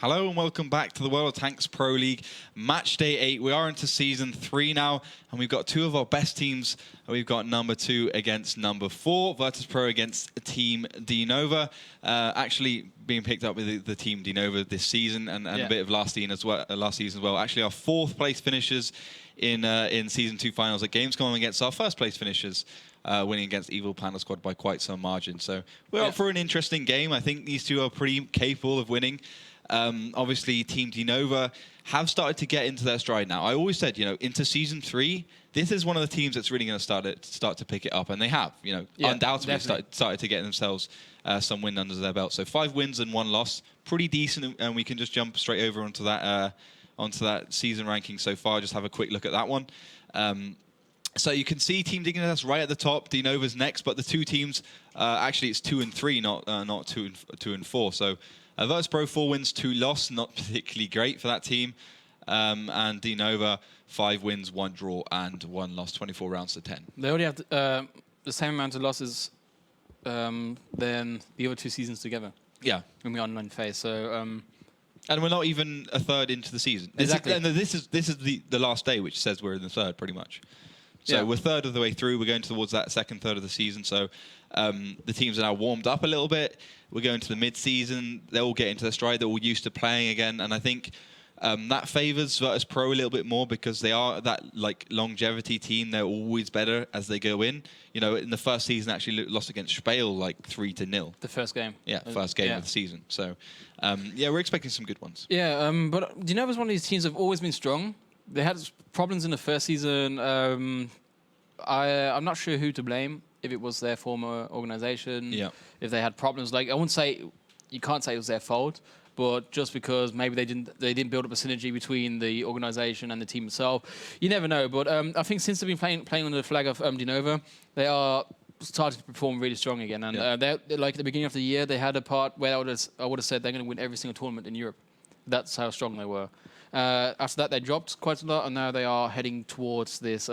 Hello and welcome back to the WoT Pro League Matchday 8. We are into Season 3 now, and we've got two of our best teams. We've got number 2 against number 4, Virtus.pro against Team DeNova. Actually being picked up with the Team DeNova this season and a bit of last season as well. Actually, our 4th place finishers in Season 2 finals at Gamescom against our 1st place finishers. Winning against Evil Panda Squad by quite some margin. So we're up for an interesting game. I think these two are pretty capable of winning. Obviously, Team DeNova have started to get into their stride now. I always said, into Season 3, this is one of the teams that's really going to start to pick it up, and they have. Undoubtedly started to get themselves some win under their belt. So 5 wins and 1 loss, pretty decent, and we can just jump straight over onto that season ranking so far. Just have a quick look at that one. So you can see Team DeNova's right at the top. DeNova's next, but the two teams actually it's 2 and 3, not 2 and 4. So Virtus.pro 4 wins, 2 loss, not particularly great for that team. And DeNova 5 wins, 1 draw, and 1 loss, 24 rounds to 10. They already have the same amount of losses than the other 2 seasons together. Yeah, in the online phase. So. And we're not even a third into the season. Exactly. This is the last day, which says we're in the third, pretty much. So we're third of the way through. We're going towards that second third of the season. So the teams are now warmed up a little bit. We're going to the mid-season. They'll all get into their stride. They're all used to playing again. And I think that favours Virtus.pro a little bit more because they are that longevity team. They're always better as they go in. In the first season, actually lost against Spale 3-0. The first game. Yeah, first game of the season. So we're expecting some good ones. Yeah, but DeNova's one of these teams that have always been strong. They had problems in the first season. I'm not sure who to blame. If it was their former organization, if they had problems, I wouldn't say you can't say it was their fault, but just because maybe they didn't build up a synergy between the organization and the team itself, you never know. But I think since they've been playing under the flag of DeNova, they are starting to perform really strong again. And at the beginning of the year, they had a part where I would have said they're going to win every single tournament in Europe. That's how strong they were. After that, they dropped quite a lot, and now they are heading towards this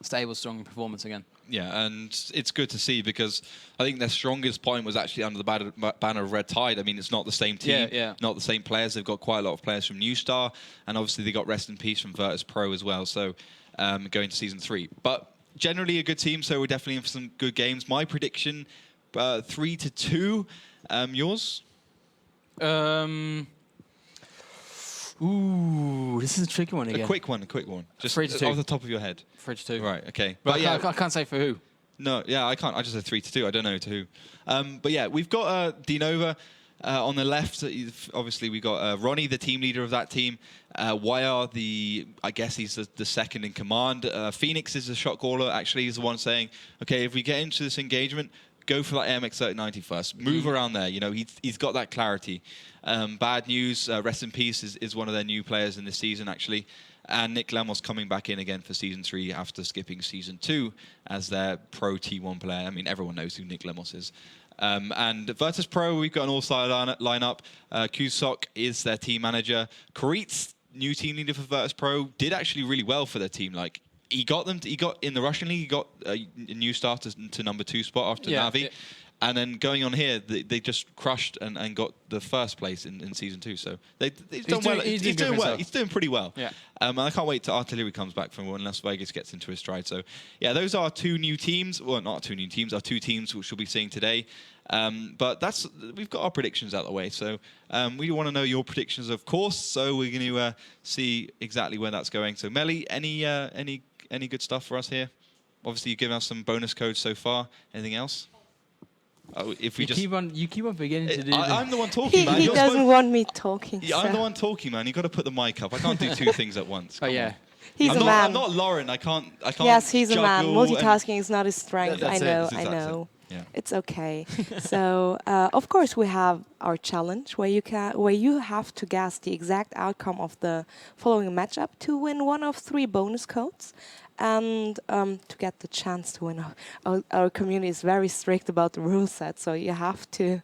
stable, strong performance again. Yeah, and it's good to see because I think their strongest point was actually under the banner of Red Tide. I mean, it's not the same team, not the same players. They've got quite a lot of players from New Star, and obviously they got Rest in Peace from Virtus.pro as well. So going to Season 3. But generally a good team, so we're definitely in for some good games. My prediction, 3-2. Yours? Ooh, this is a tricky one again. A quick one. Just 3-2. off the top of your head. 3-2. Right, okay. But I can't say for who. No, yeah, I can't. I just said 3-2. I don't know to who. But yeah, we've got DeNova on the left. Obviously, we got Ronnie, the team leader of that team. YR, I guess he's the second in command. Phoenix is the shot caller. Actually, he's the one saying, okay, if we get into this engagement, go for that AMX 3090 first. Move around there. He's got that clarity. Bad news. Rest in Peace is one of their new players in this season, actually. And Nick Lemos coming back in again for Season 3 after skipping Season 2 as their pro T1 player. I mean, everyone knows who Nick Lemos is. And Virtus.pro, we've got an all-star lineup. Kusok is their team manager. Koritz, new team leader for Virtus.pro, did actually really well for their team. He got in the Russian league. He got a new starter to number 2 spot after Navi, and then going on here, they just crushed and got the 1st place in Season 2. So he's done well. He's doing well. He's doing pretty well. Yeah. And I can't wait till Artillery comes back from when Las Vegas gets into his stride. So yeah, those are 2 new teams. Well, not 2 new teams. Are 2 teams which we'll be seeing today. But we've got our predictions out of the way. So we want to know your predictions, of course. So we're going to see exactly where that's going. So Melly, any good stuff for us here? Obviously, you've given us some bonus codes so far. Anything else? If we you keep on beginning to do. I'm the one talking, man. He doesn't want me talking. Yeah, I'm the one talking, man. You've got to put the mic up. I can't do 2 things at once. Oh yeah. He's a man. I'm not Lauren. I can't. Yes, he's a man. Multitasking is not his strength. I know. Yeah. It's okay. So, of course, we have our challenge where you have to guess the exact outcome of the following matchup to win one of 3 bonus codes. And to get the chance to win, our community is very strict about the rule set, so you have to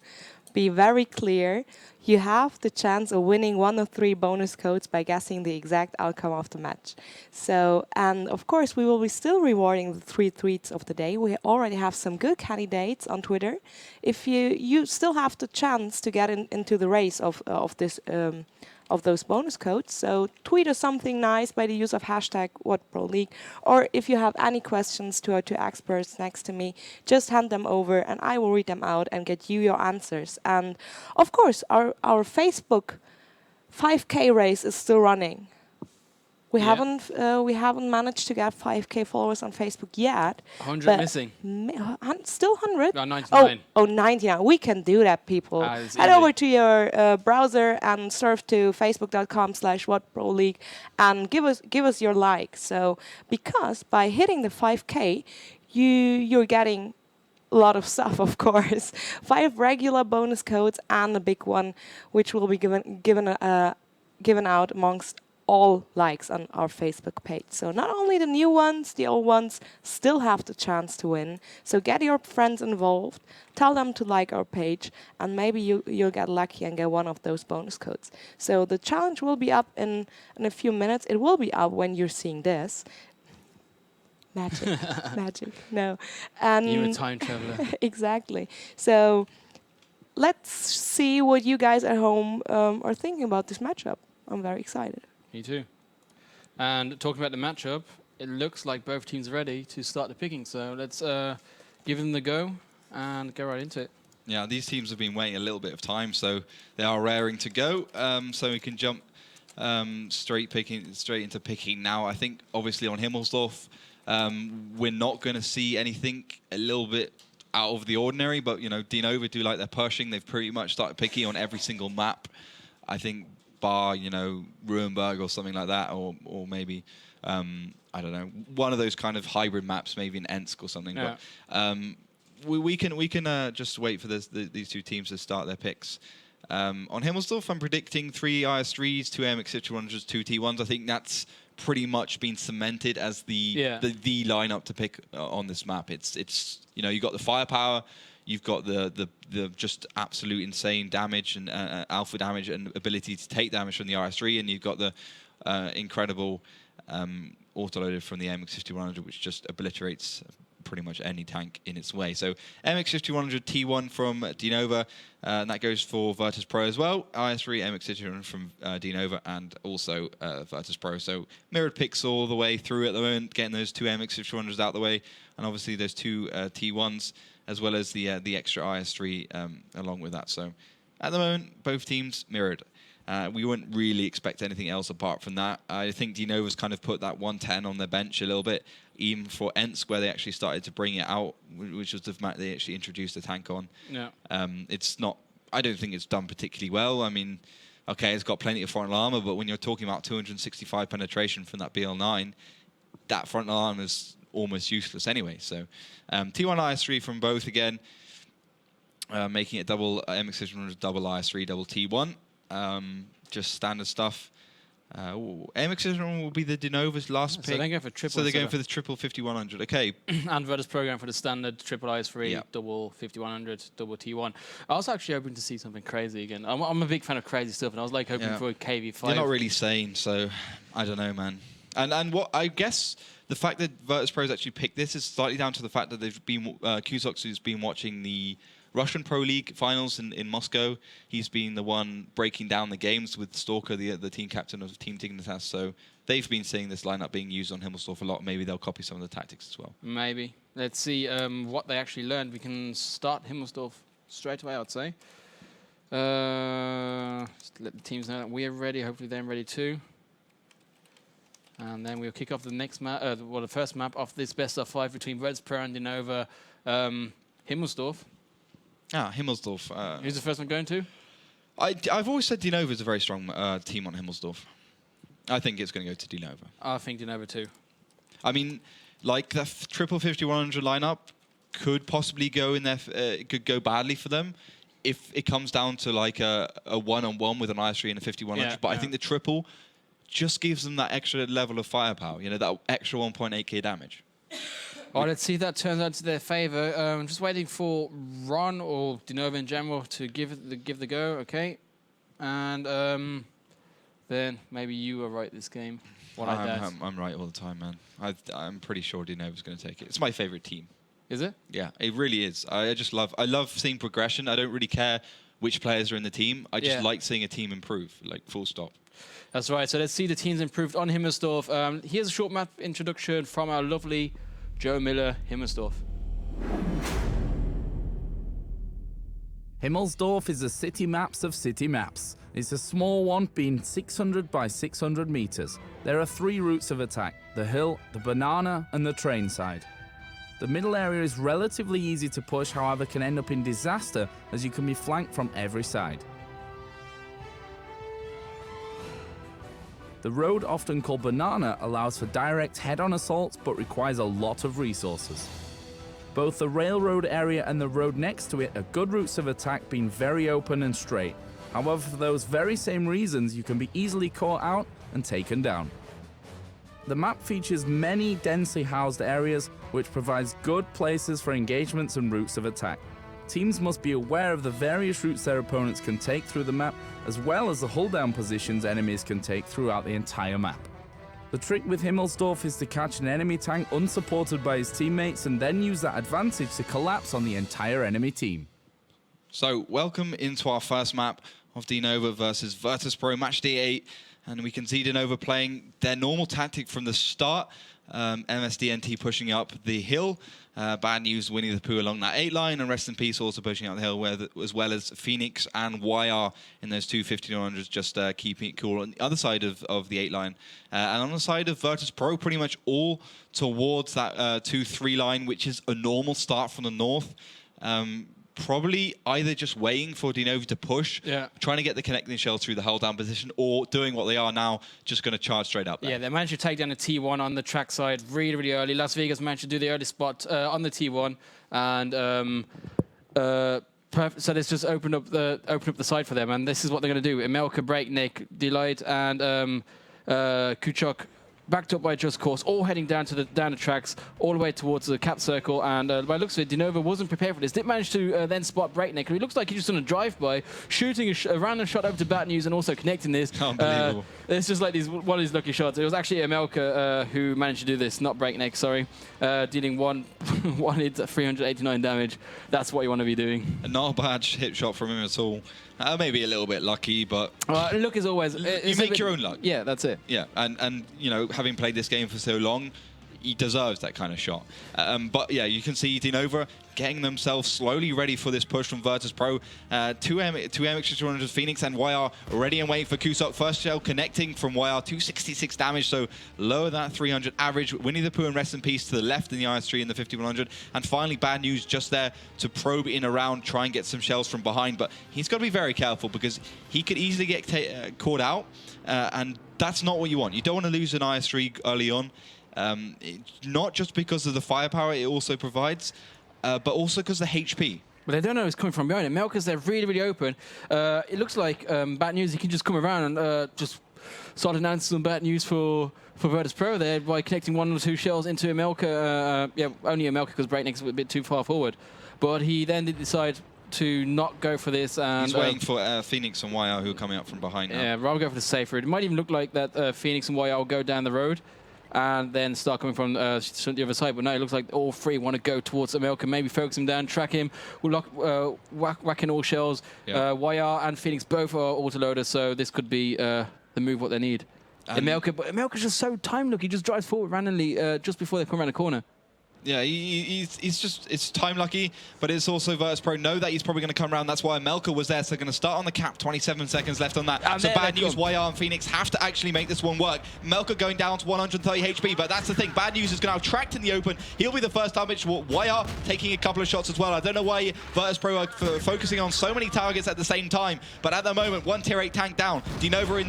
be very clear. You have the chance of winning 1 of 3 bonus codes by guessing the exact outcome of the match. So, and of course, we will be still rewarding the 3 tweets of the day. We already have some good candidates on Twitter. If you still have the chance to get into the race of this of those bonus codes. So tweet us something nice by the use of hashtag WoT Pro League. Or if you have any questions to our 2 experts next to me, just hand them over and I will read them out and get you your answers. And of course, our Facebook 5K race is still running. We haven't managed to get 5K followers on Facebook yet. 100 missing. Still 100? No, 99. Oh, 99. We can do that, people. Head over to your browser and surf to facebook.com/WoT Pro League and give us your like. So, because by hitting the 5K, you're getting a lot of stuff, of course. 5 regular bonus codes and a big one, which will be given out amongst all likes on our Facebook page. So not only the new ones, the old ones still have the chance to win. So get your friends involved, tell them to like our page, and maybe you'll get lucky and get one of those bonus codes. So the challenge will be up in a few minutes. It will be up when you're seeing this. Magic. Magic. No. And you're a time traveler. Exactly. So let's see what you guys at home are thinking about this matchup. I'm very excited. Me too. And talking about the matchup, it looks like both teams are ready to start the picking. So let's give them the go and get right into it. Yeah, these teams have been waiting a little bit of time, so they are raring to go. So we can jump straight into picking now. I think obviously on Himmelsdorf, we're not going to see anything a little bit out of the ordinary, but you know, DeNova do like their pushing. They've pretty much started picking on every single map. I think bar, you know, Ruhenberg or something like that, or maybe I don't know, one of those kind of hybrid maps, maybe in Ensk or something. Yeah. But we can just wait for these 2 teams to start their picks. On Himmelsdorf, I'm predicting 3 IS3s, 2 MX5100s, 2 T1s. I think that's pretty much been cemented as the lineup to pick on this map. It's you know, you got the firepower. You've got the just absolute insane damage and alpha damage and ability to take damage from the RS3, and you've got the incredible autoloader from the MX5100, which just obliterates pretty much any tank in its way. So MX5100 T1 from DeNova, and that goes for Virtus.pro as well. IS3 MX5100 from DeNova, and also Virtus.pro. So mirrored picks all the way through at the moment, getting those 2 MX5100s out of the way, and obviously those 2 T1s. As well as the extra IS3 along with that. So at the moment, both teams mirrored. We wouldn't really expect anything else apart from that. I think DeNova's kind of put that 110 on their bench a little bit, even for Ensk, where they actually started to bring it out, which was the map they actually introduced the tank on. Yeah. It's not. I don't think it's done particularly well. I mean, okay, it's got plenty of frontal armor, but when you're talking about 265 penetration from that BL9, that frontal armor is almost useless anyway. So T1 IS3 from both again, making it double MX5100, double IS3, double T1. Just standard stuff. MX5100 will be the DeNova's last pick. So they're going for triple. So they're going for the triple 5100. Okay. And Virtus.pro going for the standard triple IS3, double 5100, double T1. I was actually hoping to see something crazy again. I'm a big fan of crazy stuff, and I was like hoping for a KV5. You're not really sane, so I don't know, man. And what I guess the fact that Virtus.pro's actually picked this is slightly down to the fact that they've been Cusox, who's been watching the Russian Pro League finals in Moscow. He's been the one breaking down the games with Stalker, the team captain of Team Dignitas. So they've been seeing this lineup being used on Himmelsdorf a lot. Maybe they'll copy some of the tactics as well. Maybe. Let's see what they actually learned. We can start Himmelsdorf straight away, I'd say. Just let the teams know that we're ready. Hopefully they're ready too. And then we'll kick off the next map, the first map of this best of 5 between Virtus.pro and DeNova, Himmelsdorf. Himmelsdorf. Who's the first one going to? I've always said DeNova is a very strong team on Himmelsdorf. I think it's going to go to DeNova. I think DeNova too. I mean, like the triple 5100 lineup could possibly go in there, could go badly for them if it comes down to like a one-on-one with an IS3 and a 5100. But I think the triple just gives them that extra level of firepower, you know, that extra 1.8k damage. Oh, let's see if that turns out to their favor. I'm just waiting for Ron or DeNova in general to give the go. Okay, and then maybe you were right this game. I'm right all the time, man. I'm pretty sure DeNova's going to take it. It's my favorite team. Is it? Yeah, it really is. I love seeing progression. I don't really care which players are in the team. I just like seeing a team improve, like full stop. That's right. So let's see the teams improved on Himmersdorf. Here's a short map introduction from our lovely Joe Miller, Himmersdorf. Himmelsdorf is the city maps of city maps. It's a small one, being 600 by 600 meters. There are 3 routes of attack: the hill, the banana, and the train side. The middle area is relatively easy to push, however can end up in disaster as you can be flanked from every side. The road, often called banana, allows for direct head-on assaults but requires a lot of resources. Both the railroad area and the road next to it are good routes of attack, being very open and straight. However, for those very same reasons, you can be easily caught out and taken down. The map features many densely housed areas, which provides good places for engagements and routes of attack. Teams must be aware of the various routes their opponents can take through the map, as well as the hull-down positions enemies can take throughout the entire map. The trick with Himmelsdorf is to catch an enemy tank unsupported by his teammates and then use that advantage to collapse on the entire enemy team. So, welcome into our first map of DeNova versus Virtus.pro Matchday 8. And we can see DeNova playing their normal tactic from the start. MSDNT pushing up the hill. Bad News Winnie the Pooh along that 8 line. And Rest in Peace also pushing up the hill, as well as Phoenix and YR in those two 1500s, just keeping it cool on the other side of the 8 line. And on the side of Virtus.pro, pretty much all towards that 2-3 line, which is a normal start from the north. Probably either just waiting for DeNova to push, trying to get the connecting shells through the hull down position, or doing what they are now, just going to charge straight up there. Yeah, they managed to take down a T1 on the track side really, really early. Las Vegas managed to do the early spot on the T1, and so this just opened up the side for them, and this is what they're going to do. Imelka, Breakneck, Delight, and Kuchok, backed up by Just Course, all heading down the tracks, all the way towards the cap circle. And by the looks of it, DeNova wasn't prepared for this. Did manage to then spot Breakneck. It looks like he's just on a drive-by, shooting a random shot over to Bad News and also connecting this. Unbelievable. It's just like one of these lucky shots. It was actually Imelka who managed to do this, not Breakneck, sorry. Dealing one hit, 389 damage. That's what you want to be doing. Not a bad hit shot from him at all. Maybe a little bit lucky, but luck is always... You make your own luck. Yeah, that's it. Yeah, and you know, having played this game for so long, he deserves that kind of shot. But yeah, you can see DeNova getting themselves slowly ready for this push from Virtus.pro. Two MX200 Phoenix and YR ready and waiting for Kusok. First shell connecting from YR, 266 damage, so lower than 300 average. Winnie the Pooh and Rest in Peace to the left in the IS-3 in the 5100. And finally, Bad News just there to probe in around, try and get some shells from behind. But he's got to be very careful because he could easily get caught out. And that's not what you want. You don't want to lose an IS-3 early on. Not just because of the firepower it also provides, but also because of the HP. But they don't know it's coming from behind it. Melka's there really, really open. It looks like Bad News, he can just come around and just start announcing some bad news for Virtus.pro there by connecting 1 or 2 shells into Imelka. Yeah, only Imelka because Breakneck's a bit too far forward. But he then did decide to not go for this. And he's waiting for Phoenix and YR who are coming up from behind now. Yeah, rather go for the safe route. It might even look like that Phoenix and YR will go down the road and then start coming from the other side. But no, it looks like all 3 want to go towards Imelka, maybe focus him down, track him, whacking all shells. Yeah. YR and Phoenix both are autoloaders, so this could be the move what they need. Imelka, but Imelka's just so time-lucky. He just drives forward randomly just before they come around the corner. Yeah, it's time lucky, but it's also Virtus.pro know that he's probably going to come around. That's why Melka was there, so they're going to start on the cap. 27 seconds left on that. And so Bad News, YR and Phoenix have to actually make this one work. Melka going down to 130 HP, but that's the thing. Bad News is going to have tracked in the open. He'll be the first damage. YR taking a couple of shots as well. I don't know why Virtus.pro are focusing on so many targets at the same time, but at the moment, 1 tier 8 tank down. DeNova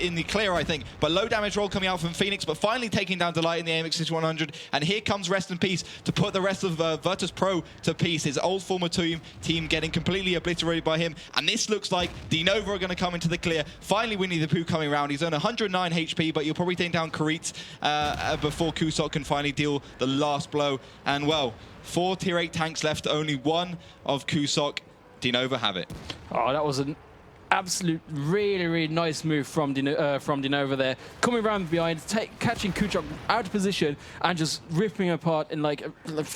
in the clear, I think, but low damage roll coming out from Phoenix, but finally taking down Delight in the AMX 100. And here comes Rest in Peace. opportunities to put the rest of Virtus.pro to peace. His old former team getting completely obliterated by him. And this looks like DeNova are going to come into the clear. Finally, Winnie the Pooh coming around. He's on 109 HP, but you'll probably take down Karitz before Kusok can finally deal the last blow. And, well, 4 tier 8 tanks left, only 1 of Kusok. DeNova have it. Oh, that was an absolute really nice move from DeNova there. Coming around behind, catching Kuchok out of position and just ripping him apart in like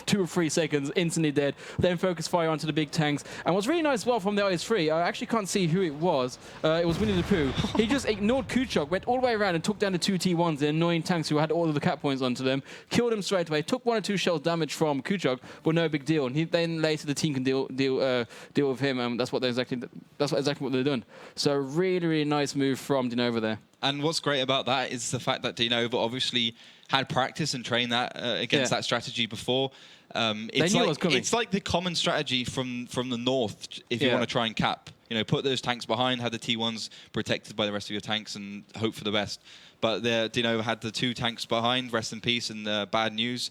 2 or 3 seconds, instantly dead. Then focus fire onto the big tanks. And what's really nice as well from the IS-3, I actually can't see who it was. It was Winnie the Pooh. He just ignored Kuchok, went all the way around and took down the 2 T1s, the annoying tanks who had all of the cap points onto them, killed them straight away, took 1 or 2 shells damage from Kuchok, but no big deal. And then later the team can deal with him, and that's exactly what they've done. So really nice move from DeNova there. And what's great about that is the fact that DeNova obviously had practice and trained that against that strategy before. It's like the common strategy from the north if you want to try and cap. You know, put those tanks behind, have the T1s protected by the rest of your tanks, and hope for the best. But DeNova had the 2 tanks behind, rest in peace, and bad news,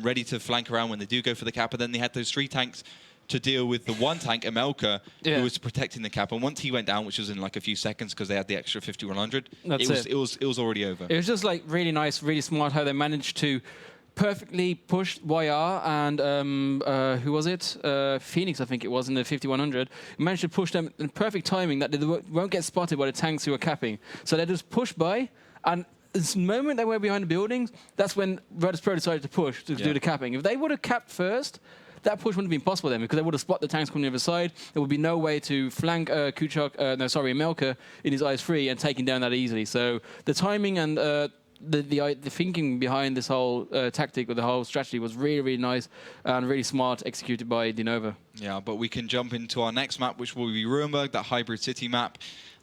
ready to flank around when they do go for the cap. And then they had those 3 tanks to deal with the 1 tank, Emelka, who was protecting the cap. And once he went down, which was in like a few seconds because they had the extra 5100, it was already over. It was just like really nice, really smart how they managed to perfectly push YR and who was it? Phoenix, I think it was, in the 5100. Managed to push them in perfect timing that they won't get spotted by the tanks who are capping. So they just push by, and the moment they were behind the buildings, that's when Virtus.pro decided to push to do the capping. If they would have capped first, that push wouldn't have been possible then, because they would have spotted the tanks coming on the other side. There would be no way to flank Emelka in his IS-3 and take him down that easily. So the timing and the thinking behind this whole tactic or the whole strategy was really nice and really smart, executed by DeNova. Yeah, but we can jump into our next map, which will be Ruinberg, that hybrid city map.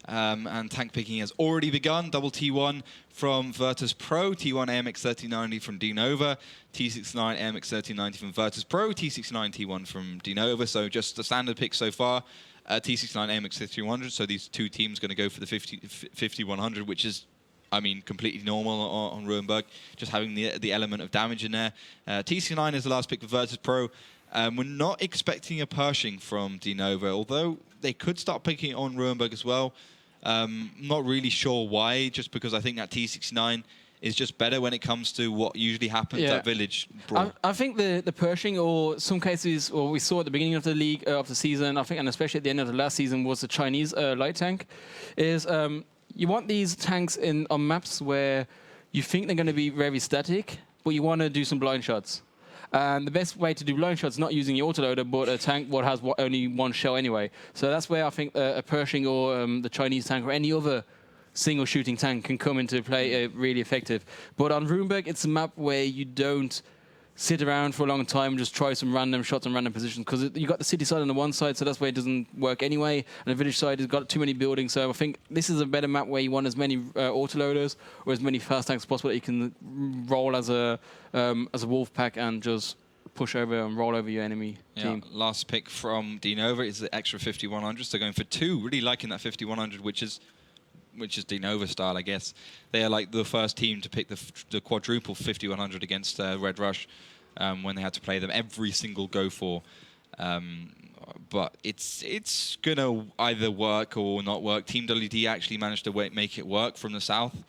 And tank picking has already begun. Double T1 from Virtus.pro, T1 AMX 3090 from DeNova, T69 AMX 3090 from Virtus.pro, T69 T1 from DeNova. So just the standard pick so far. T69 AMX 3300. So these 2 teams going to go for the 50-100, which is, I mean, completely normal on Ruinberg, just having the element of damage in there. T69 is the last pick for Virtus.pro. We're not expecting a Pershing from DeNova, although they could start picking it on Ruinberg as well. Not really sure why, just because I think that T69 is just better when it comes to what usually happens at Village Brawl. I think the Pershing, or some cases, or we saw at the beginning of the league, of the season, I think, and especially at the end of the last season, was the Chinese light tank, is you want these tanks on maps where you think they're going to be very static, but you want to do some blind shots. And the best way to do blind shots is not using your autoloader, but a tank what has only 1 shell anyway. So that's where I think a Pershing or the Chinese tank or any other single shooting tank can come into play really effective. But on Ruinberg, it's a map where you don't sit around for a long time and just try some random shots on random positions, because you got the city side on the one side, so that's where it doesn't work anyway, and the village side has got too many buildings. So I think this is a better map where you want as many autoloaders or as many fast tanks as possible that you can roll as a wolf pack and just push over and roll over your enemy team. Last pick from DeNova is the extra 5100, so going for 2, really liking that 5100, which is DeNova style, I guess. They are like the first team to pick the quadruple 5100 against Red Rush when they had to play them every single go for. But it's going to either work or not work. Team WD actually managed to make it work from the south.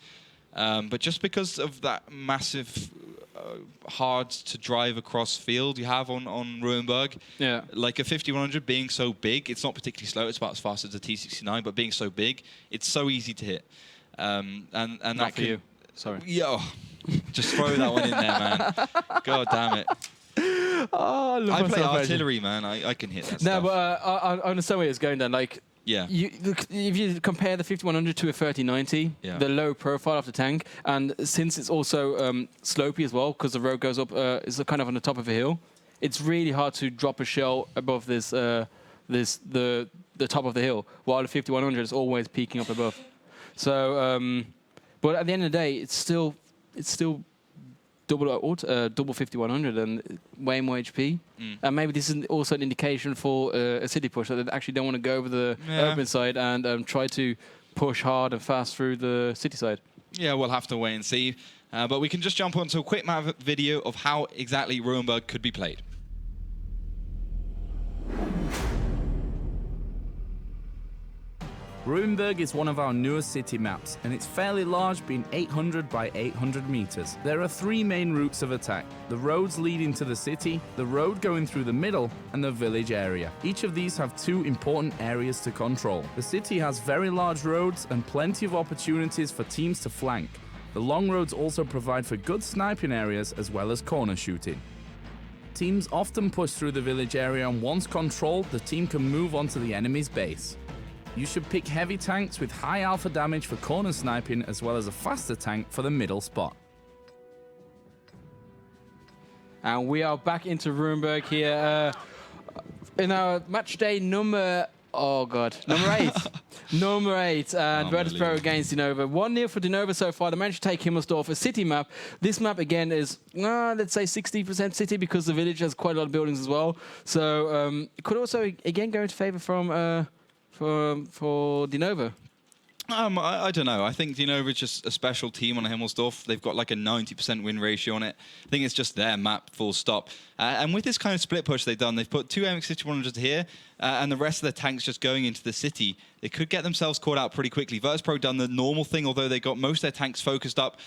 But just because of that massive hard to drive across field you have on Ruinberg, like a 5100 being so big, it's not particularly slow, it's about as fast as a T69, but being so big, it's so easy to hit. And not that for you. Sorry. Yo, just throw that one in there, man. God damn it. Oh, I play artillery, man. I can hit that stuff. No, but I understand where it's going then. Like, if you compare the 5100 to a 3090, the low profile of the tank, and since it's also slopey as well, because the road goes up, it's kind of on the top of a hill, it's really hard to drop a shell above the top of the hill, while the 5100 is always peaking up above. So, but at the end of the day, it's still double 5100 and way more HP. And maybe this is also an indication for a city push, that they actually don't want to go over the open side and try to push hard and fast through the city side. Yeah, we'll have to wait and see. But we can just jump onto a quick map video of how exactly Ruinberg could be played. Ruinberg is one of our newest city maps, and it's fairly large, being 800 by 800 meters. There are 3 main routes of attack: the roads leading to the city, the road going through the middle, and the village area. Each of these have 2 important areas to control. The city has very large roads and plenty of opportunities for teams to flank. The long roads also provide for good sniping areas as well as corner shooting. Teams often push through the village area, and once controlled, the team can move on to the enemy's base. You should pick heavy tanks with high alpha damage for corner sniping, as well as a faster tank for the middle spot. And we are back into Ruinberg here in our match day number 8. Number 8, and Virtus.pro against DeNova. 1-0 for DeNova so far. They managed to take Himmelsdorf, a city map. This map again is, let's say 60% city, because the village has quite a lot of buildings as well. So it could also again go into favor for DeNova. I don't know. I think DeNova is just a special team on Himmelsdorf. They've got like a 90% win ratio on it. I think it's just their map, full stop. And with this kind of split push they've done, they've put 2 MX-6100s here, and the rest of the tanks just going into the city. They could get themselves caught out pretty quickly. Virtus.pro done the normal thing, although they got most of their tanks focused up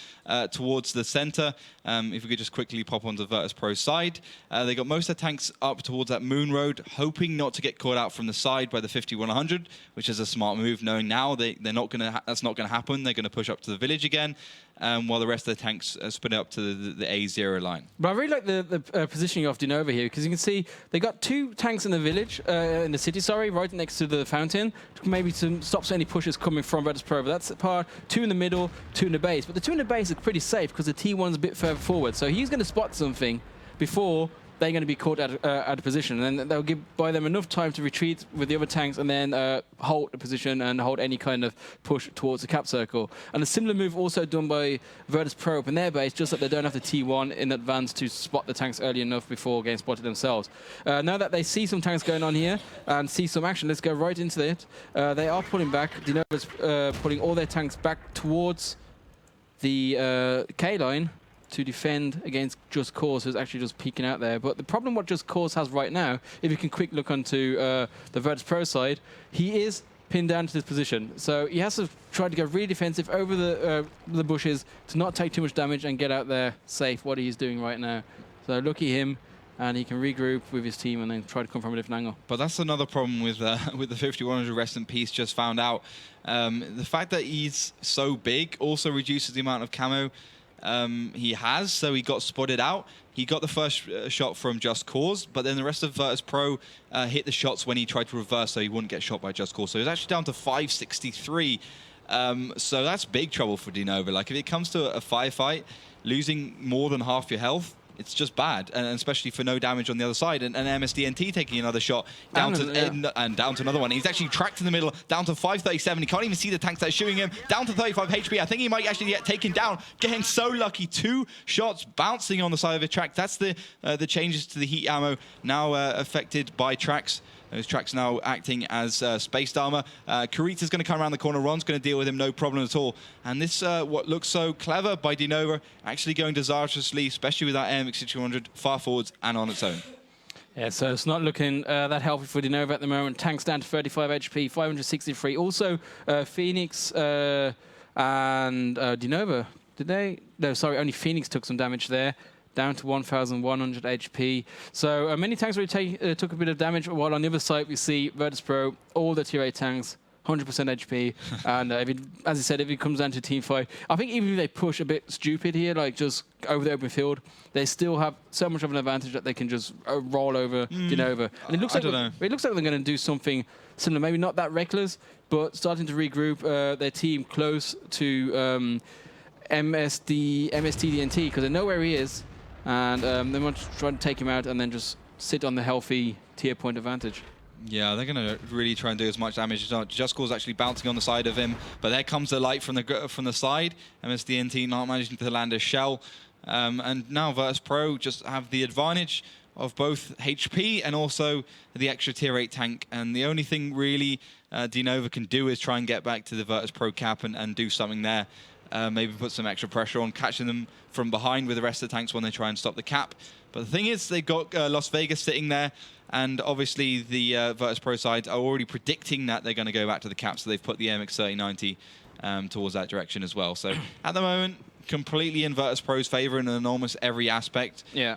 towards the center. If we could just quickly pop onto Virtus.pro's side. They got most of their tanks up towards that Moon Road, hoping not to get caught out from the side by the 5100, which is a smart move, knowing now they're not gonna that's not going to happen. They're going to push up to the village again, while the rest of the tanks spin up to the A0 line. But I really like the positioning of DeNova here, because you can see they got 2 tanks in the village, in the city, right next to the fountain, maybe to stop any pushes coming from Virtus.pro. But that's part 2 in the middle, 2 in the base. But the 2 in the base are pretty safe, because the T1's a bit further forward. So he's going to spot something before they're going to be caught out of position, and then they'll buy them enough time to retreat with the other tanks, and then hold the position and hold any kind of push towards the cap circle. And a similar move also done by Virtus.pro in their base, just that they don't have the T1 in advance to spot the tanks early enough before getting spotted themselves. Now that they see some tanks going on here and see some action, let's go right into it. They are pulling back. DeNova's pulling all their tanks back towards the K line to defend against Just Cause, who's actually just peeking out there. But the problem what Just Cause has right now, if you can quick look onto the Virtus.pro side, he is pinned down to this position. So he has to try to go really defensive over the bushes to not take too much damage and get out there safe, what he's doing right now. So lucky him, and he can regroup with his team and then try to come from a different angle. But that's another problem with the 5100 rest in peace. Just found out the fact that he's so big also reduces the amount of camo he has, so he got spotted out. He got the first shot from Just Cause, but then the rest of Virtus.pro hit the shots when he tried to reverse, so he wouldn't get shot by Just Cause. So he's actually down to 563. So that's big trouble for DeNova. Like, if it comes to a firefight, losing more than half your health, it's just bad, and especially for no damage on the other side. And MSDNT taking another shot down and down to another one. He's actually tracked in the middle, down to 537. He can't even see the tanks that are shooting him. Down to 35 HP. I think he might actually get taken down. Getting so lucky. 2 shots bouncing on the side of the track. That's the changes to the heat ammo now affected by tracks. Those tracks now acting as spaced armor. Kurita's going to come around the corner. Ron's going to deal with him, no problem at all. And this, what looks so clever by DeNova, actually going disastrously, especially with that AMX-6200 far forwards and on its own. Yeah, so it's not looking that healthy for DeNova at the moment. Tanks down to 35 HP, 563. Also, Phoenix and DeNova, did they? No, sorry, only Phoenix took some damage there. Down to 1,100 HP. So many tanks already took a bit of damage, while on the other side we see Virtus.pro, all the tier 8 tanks, 100% HP. And as I said, if it comes down to team fight, I think even if they push a bit stupid here, like just over the open field, they still have so much of an advantage that they can just roll over DeNova. And it looks like they're going to do something similar, maybe not that reckless, but starting to regroup their team close to MSTDNT, because they know where he is. And they want to try to take him out and then just sit on the healthy tier point advantage. Yeah, they're going to really try and do as much damage as not. Just Cause actually bouncing on the side of him, but there comes the light from the side. MSDNT not managing to land a shell. And now Virtus.pro just have the advantage of both HP and also the extra tier 8 tank. And the only thing really DeNova can do is try and get back to the Virtus.pro cap and do something there. maybe put some extra pressure on, catching them from behind with the rest of the tanks when they try and stop the cap. But the thing is, they've got Las Vegas sitting there, and obviously the Virtus.pro side are already predicting that they're going to go back to the cap, so they've put the AMX 3090 towards that direction as well. So at the moment, completely in Virtus.pro's favor in almost every aspect. Yeah.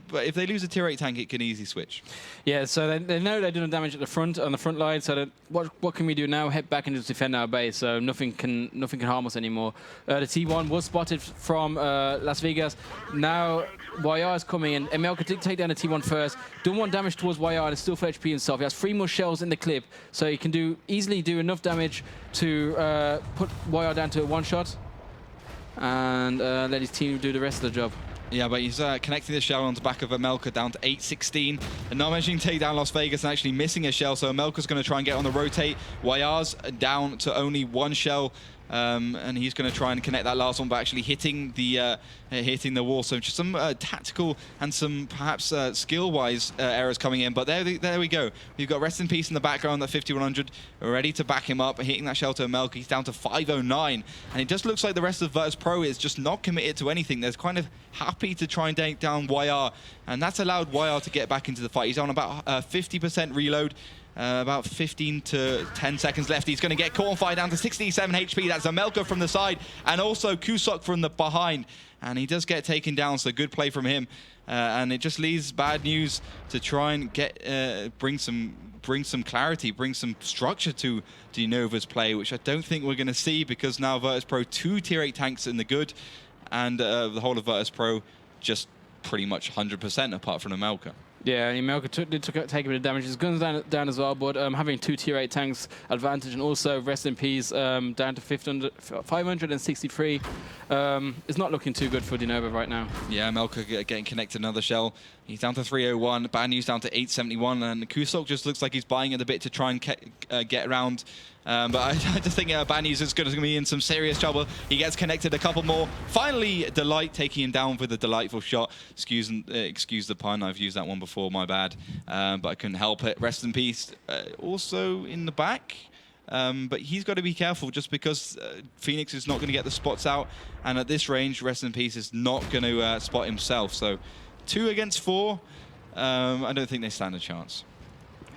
But if they lose a tier 8 tank, it can easily switch. Yeah, so they know they're doing damage at the front, on the front line. So what can we do now? Head back and just defend our base. So nothing can harm us anymore. The T1 was spotted from Las Vegas. Now YR is coming in. ML could take down the T1 first. Done 1 damage towards YR and is still for HP himself. He has 3 more shells in the clip, so he can easily do enough damage to put YR down to a 1-shot and let his team do the rest of the job. Yeah, but he's connecting the shell onto the back of Amelka down to 816. And not managing to take down Las Vegas and actually missing a shell. So Amelka's going to try and get on the rotate. YR's down to only 1 shell. And he's going to try and connect that last one, but actually hitting the wall. So just some tactical and some perhaps skill-wise errors coming in. But there we go. We've got Rest in Peace in the background at 5100, ready to back him up, hitting that shell to Amelka. He's down to 509, and it just looks like the rest of Virtus.pro is just not committed to anything. They're kind of happy to try and take down YR, and that's allowed YR to get back into the fight. He's on about 50% reload. About 15 to 10 seconds left. He's going to get caught on fire down to 67 HP. That's Amelka from the side and also Kusok from the behind. And he does get taken down, so good play from him. And it just leaves bad news to try and get bring some clarity, bring some structure to DeNova's play, which I don't think we're going to see because now Virtus.pro 2 tier 8 tanks in the good, and the whole of Virtus.pro just pretty much 100% apart from Amelka. Yeah, Amelka did take a bit of damage. His guns down as well, but having 2 tier 8 tanks advantage, and also Rest in Peace down to 563. It's not looking too good for DeNova right now. Yeah, Amelka getting connected another shell. He's down to 301. Bad News down to 871, and Kusok just looks like he's buying at the bit to try and get around. But I just think Bad News is going to be in some serious trouble. He gets connected a couple more. Finally, Delight taking him down with a delightful shot. Excuse the pun. I've used that one before. My bad. But I couldn't help it. Rest in Peace. Also in the back. But he's got to be careful just because Phoenix is not going to get the spots out. And at this range, Rest in Peace is not going to spot himself. So 2 against 4. I don't think they stand a chance.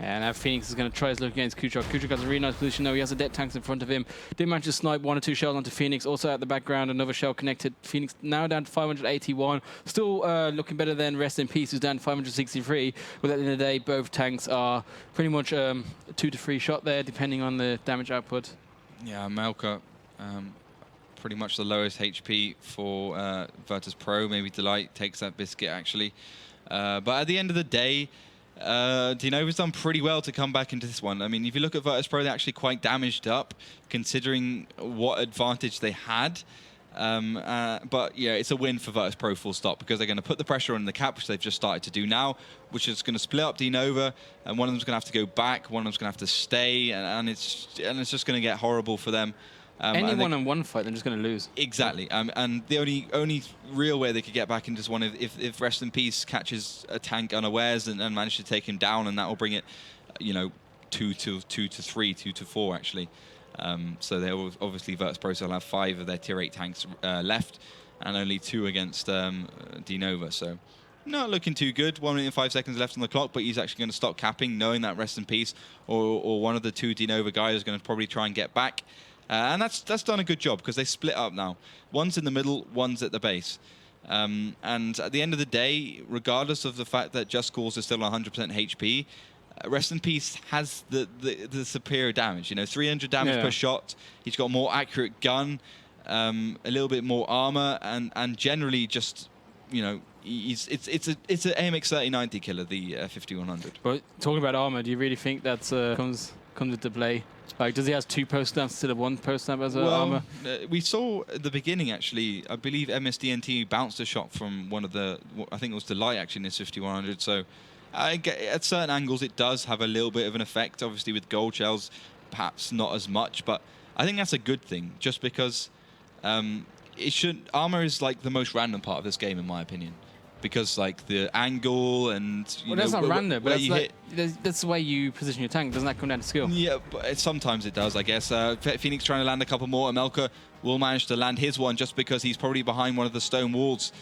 And now Phoenix is going to try his luck against Kuchok. Kuchok has a really nice position, though. He has a dead tanks in front of him. Did manage to snipe 1 or 2 shells onto Phoenix. Also at the background, another shell connected. Phoenix now down to 581. Still looking better than Rest in Peace, who's down to 563. But at the end of the day, both tanks are pretty much 2 to 3 shot there, depending on the damage output. Yeah, Amelka, pretty much the lowest HP for Virtus.pro. Maybe Delight takes that biscuit, actually. But at the end of the day, DeNova's done pretty well to come back into this one. I mean, if you look at Virtus.pro, they're actually quite damaged up, considering what advantage they had. But yeah, it's a win for Virtus.pro full stop, because they're going to put the pressure on the cap, which they've just started to do now, which is going to split up DeNova, and one of them's going to have to go back, one of them's going to have to stay, and it's just going to get horrible for them. Any one-on-one fight, they're just going to lose. Exactly, and the only real way they could get back into this one if Rest in Peace catches a tank unawares and manages to take him down, and that will bring it, 2 to 3, 2 to 4 actually. So they will obviously Virtus.pro will have 5 of their tier 8 tanks left, and only 2 against DeNova. So not looking too good. 1 minute and 5 seconds left on the clock, but he's actually going to stop capping, knowing that Rest in Peace or one of the 2 DeNova guys is going to probably try and get back. And that's done a good job, because they split up now. One's in the middle, one's at the base. And at the end of the day, regardless of the fact that Just Cause is still 100% HP, Rest in Peace has the superior damage. 300 damage per shot. He's got a more accurate gun, a little bit more armor, and generally just, it's an AMX 3090 killer, the 5100. But talking about armor, do you really think that comes into play? Like, does he have 2 post-stamps instead of 1 post-stamp as armor? We saw at the beginning, actually, I believe MSDNT bounced a shot from one of the, I think it was Delight, actually, in this 5100. So at certain angles, it does have a little bit of an effect. Obviously, with gold shells, perhaps not as much. But I think that's a good thing, just because armor is like the most random part of this game, in my opinion. because like the angle and that's not random, but that's the way you position your tank. Doesn't that come down to skill? Yeah, but sometimes it does, I guess. Phoenix trying to land a couple more. Amelka will manage to land his one just because he's probably behind one of the stone walls,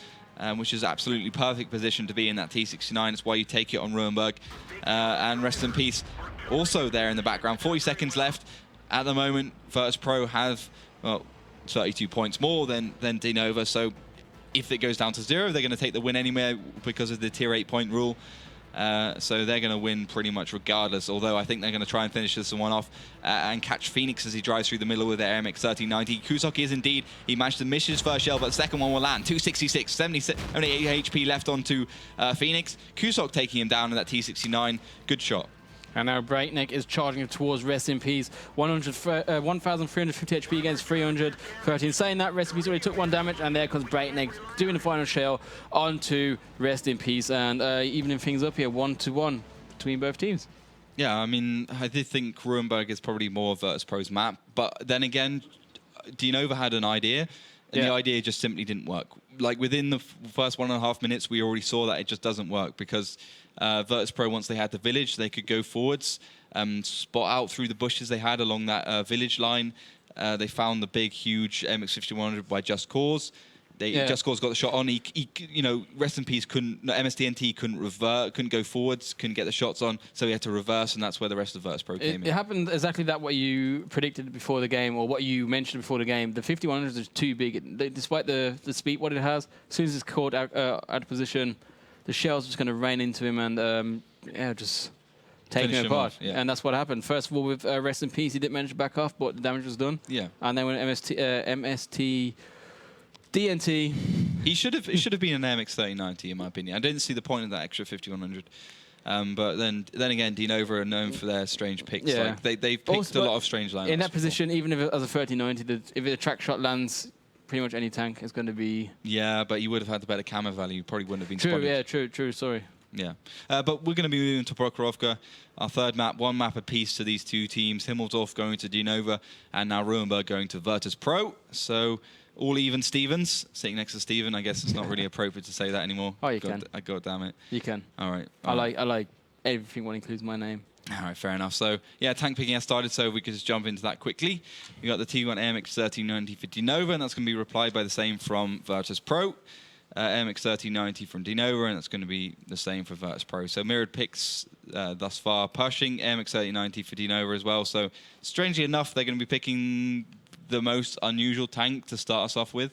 which is absolutely perfect position to be in that T69. It's why you take it on Ruhenberg. And rest in peace, also there in the background. 40 seconds left at the moment. Virtus.pro have, well, 32 points more than DeNova, so if it goes down to 0, they're going to take the win anyway because of the tier 8 point rule. So they're going to win pretty much regardless, although I think they're going to try and finish this one off and catch Phoenix as he drives through the middle with their MX 1390. Kusok is indeed, he managed to miss his first shell, but the second one will land. 266, 78 HP left onto Phoenix. Kusok taking him down in that T69. Good shot. And now Breakneck is charging towards Rest in Peace. 1,350 HP against 313. Saying that, Rest in Peace already took 1 damage, and there comes Breakneck doing the final shell onto Rest in Peace, and evening things up here, 1-1 between both teams. Yeah, I mean, I did think Ruhenberg is probably more Virtus.pro's map, but then again, DeNova had an idea, and the idea just simply didn't work. Like within the first 1.5 minutes, we already saw that it just doesn't work because Virtus.pro, once they had the village, they could go forwards, spot out through the bushes they had along that village line. They found the big, huge MX-5100 by Just Cause. Just Cause got the shot on. He Rest in Peace MSTNT couldn't revert, couldn't go forwards, couldn't get the shots on, so he had to reverse, and that's where the rest of Virtus.pro came in. It happened exactly that what you predicted before the game, or what you mentioned before the game. The 5100 is too big, despite the speed what it has. As soon as it's caught out of position, the shell's just going to rain into him and just take him apart. And that's what happened. First of all, with Rest in Peace, he didn't manage to back off, but the damage was done. Yeah. And then when MST DNT. He should have been an MX 1390 in my opinion. I didn't see the point of that extra 5100. But then again, DeNova are known for their strange picks. Yeah. Like they've picked also, a lot of strange lineups. In that position, even if it, as a 1390, if a track shot lands, pretty much any tank is going to be. Yeah, but you would have had the better camo value. You probably wouldn't have been. True. spotted. Yeah. True. Sorry. Yeah, but we're going to be moving to Prokhorovka, our third map, 1 map apiece to these two teams. Himmeldorf going to DeNova, and now Ruhenberg going to Virtus.pro. So all even Stevens, sitting next to Steven. I guess it's not really appropriate to say that anymore. Oh, you can. God damn it. You can. All right. I like everything what includes my name. All right, fair enough. So, yeah, tank picking has started, so we could just jump into that quickly. We got the T1 AMX 1390 for DeNova, and that's going to be replied by the same from Virtus.pro. MX 1390 from DeNova, and that's going to be the same for Virtus.pro. So mirrored picks thus far. Pershing MX 1390 for DeNova as well. So strangely enough, they're going to be picking the most unusual tank to start us off with.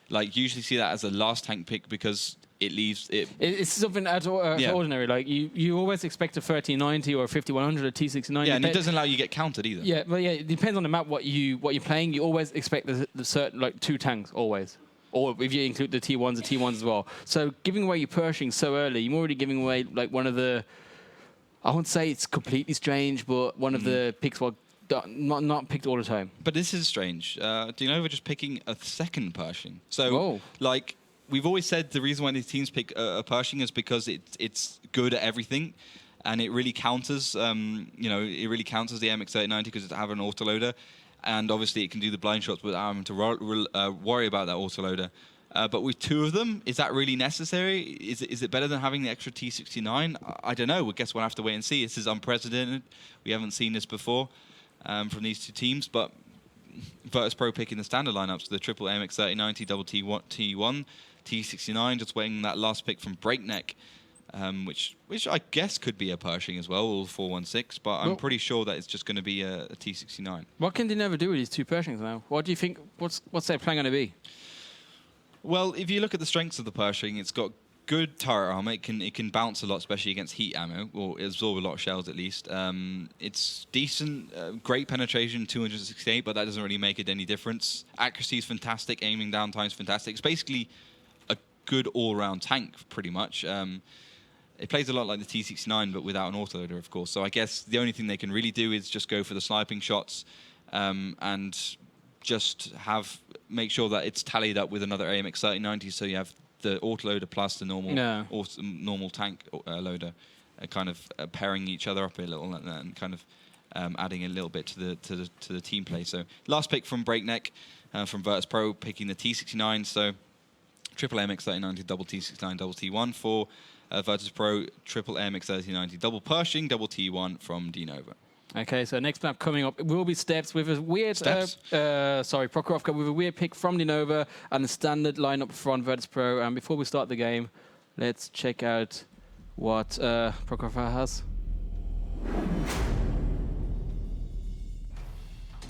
Like usually see that as a last tank pick because it leaves it. It's something ordinary. Like you always expect a 1390 or a 5100, a T69. Yeah, and it doesn't allow you to get countered either. Yeah, but yeah, it depends on the map what you're playing. You always expect the certain like 2 tanks always. Or if you include the T1s as well. So giving away your Pershing so early, you're already giving away like one of the, I won't say it's completely strange, but one of the picks not picked all the time. But this is strange. DeNova just picking a second Pershing. So like we've always said, the reason why these teams pick a Pershing is because it's good at everything, and it really counters. It really counters the MX 1390 because it have an autoloader. And obviously, it can do the blind shots without having to worry about that autoloader. But with 2 of them, is that really necessary? Is it better than having the extra T69? I don't know. I guess we'll have to wait and see. This is unprecedented. We haven't seen this before from these 2 teams. But Virtus.pro picking the standard lineups, the triple MX 1390, double T1, T69, just waiting that last pick from Breakneck. Which I guess could be a Pershing as well, or 416, but I'm pretty sure that it's just going to be a T69. What can DeNova do with these 2 Pershings now? What do you think? What's their plan going to be? Well, if you look at the strengths of the Pershing, it's got good turret armor. It can bounce a lot, especially against heat ammo, or absorb a lot of shells at least. It's decent, great penetration, 268, but that doesn't really make it any difference. Accuracy is fantastic, aiming down time is fantastic. It's basically a good all-round tank, pretty much. It plays a lot like the T69, but without an autoloader, of course. So I guess the only thing they can really do is just go for the sniping shots and just make sure that it's tallied up with another AMX 1390. So you have the autoloader plus the normal tank loader, kind of pairing each other up a little and kind of adding a little bit to the team play. So last pick from Breakneck from Virtus.pro, picking the T69. So triple AMX 3090, double T69, double T1 for Virtus.pro, triple AMX 3090, double Pershing, double T1 from DeNova. Okay, so next map coming up, it will be Steps with a weird, Prokhorovka with a weird pick from DeNova and the standard lineup from Virtus.pro. And before we start the game, let's check out what Prokhorovka has.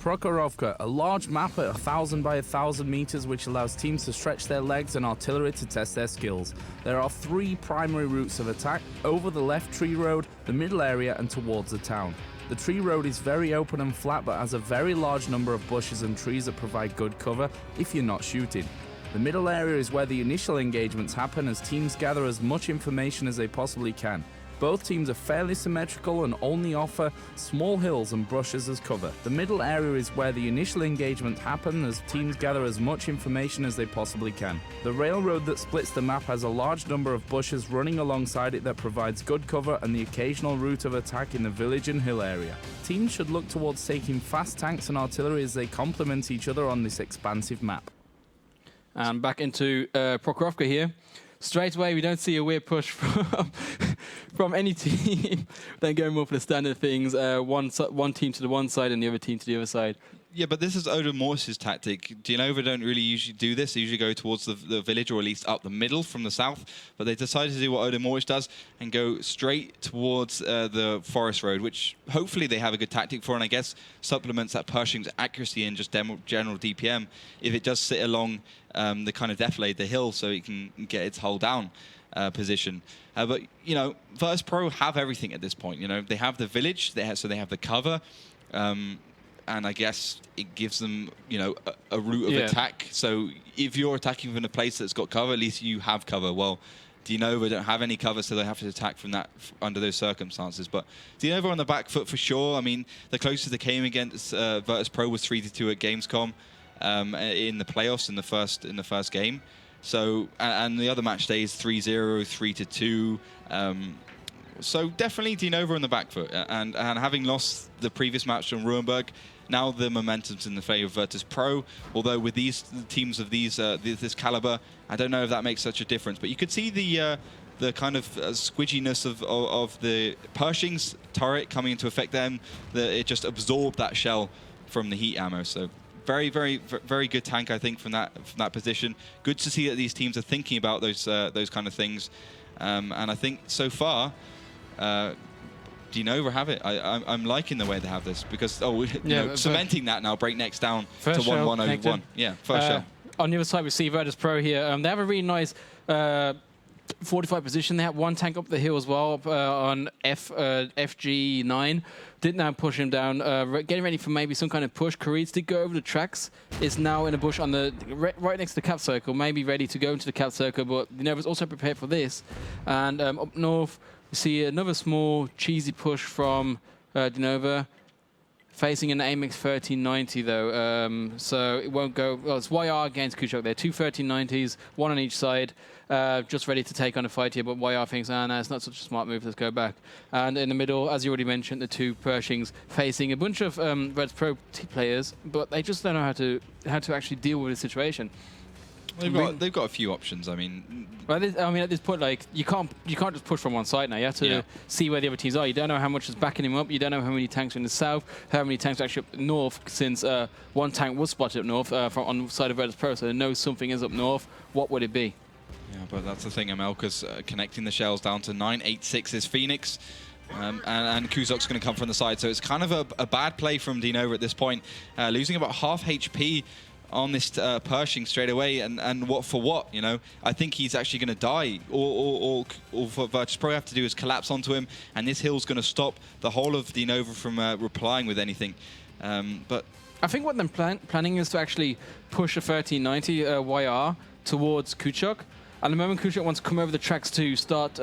Prokhorovka, a large map at 1,000 by 1,000 meters which allows teams to stretch their legs and artillery to test their skills. There are 3 primary routes of attack: over the left tree road, the middle area and towards the town. The tree road is very open and flat but has a very large number of bushes and trees that provide good cover if you're not shooting. The middle area is where the initial engagements happen as teams gather as much information as they possibly can. Both teams are fairly symmetrical and only offer small hills and brushes as cover. The middle area is where the initial engagements happen as teams gather as much information as they possibly can. The railroad that splits the map has a large number of bushes running alongside it that provides good cover and the occasional route of attack in the village and hill area. Teams should look towards taking fast tanks and artillery as they complement each other on this expansive map. And back into Prokhorovka here. Straight away, we don't see a weird push from any team. Then going more for the standard things, one team to the one side and the other team to the other side. Yeah, but this is Odin Morse's tactic. DeNova don't really usually do this. They usually go towards the village, or at least up the middle from the south. But they decided to do what Odin Morse does and go straight towards the forest road, which hopefully they have a good tactic for, and I guess supplements that Pershing's accuracy and just general DPM if it does sit along the kind of defilade, the hill, so it can get its hull down position. But, you know, Virtus.pro have everything at this point. You know, they have the village, so they have the cover. And I guess it gives them, you know, a route of attack. So if you're attacking from a place that's got cover, at least you have cover. Well, DeNova don't have any cover, so they have to attack from that under those circumstances. But DeNova on the back foot for sure. I mean, the closest they came against Virtus.pro was 3-2 at Gamescom in the playoffs in the first game. So and the other match day is 3-0, 3-2. So definitely DeNova on the back foot, and having lost the previous match from Ruhenberg, now the momentum's in the favour of Virtus.pro. Although with these teams of this caliber, I don't know if that makes such a difference. But you could see the kind of squidginess of the Pershing's turret coming into effect. Then it just absorbed that shell from the heat ammo. So very, very, very good tank, I think, from that position. Good to see that these teams are thinking about those kind of things. And I think so far, DeNova have it. I'm liking the way they have this because cementing that now, breaknecks down to 1-1 over 1. Yeah, first shell. On the other side, we see Virtus.pro here. They have a really nice fortified position. They have one tank up the hill as well on FG9. Did now push him down, getting ready for maybe some kind of push. Karitz did go over the tracks. Is now in a bush on the right next to the cap circle, maybe ready to go into the cap circle. But DeNova's also prepared for this. And up north, we see another small cheesy push from DeNova, facing an AMX 1390 though, so it won't go. Well, it's YR against Kuchok there. 2 1390s, one on each side, just ready to take on a fight here. But YR thinks, no, it's not such a smart move. Let's go back. And in the middle, as you already mentioned, the 2 Pershings facing a bunch of Virtus.pro players, but they just don't know how to actually deal with the situation. They've got a few options. I mean, at this point, like you can't just push from one side now. You have to see where the other teams are. You don't know how much is backing him up. You don't know how many tanks are in the south, how many tanks are actually up north. Since one tank was spotted up north on the side of Virtus.pro, so they know something is up north. What would it be? Yeah, but that's the thing. Amelka's connecting the shells down to 986 is Phoenix. And Kuzok's going to come from the side. So it's kind of a bad play from DeNova at this point, losing about half HP on this Pershing straight away, and what for what, you know? I think he's actually going to die. All for Virtus.pro have to do is collapse onto him, and this hill's going to stop the whole of DeNova from replying with anything. But I think what they're planning is to actually push a 1390 YR towards Kuchok. And the moment Kuchok wants to come over the tracks to start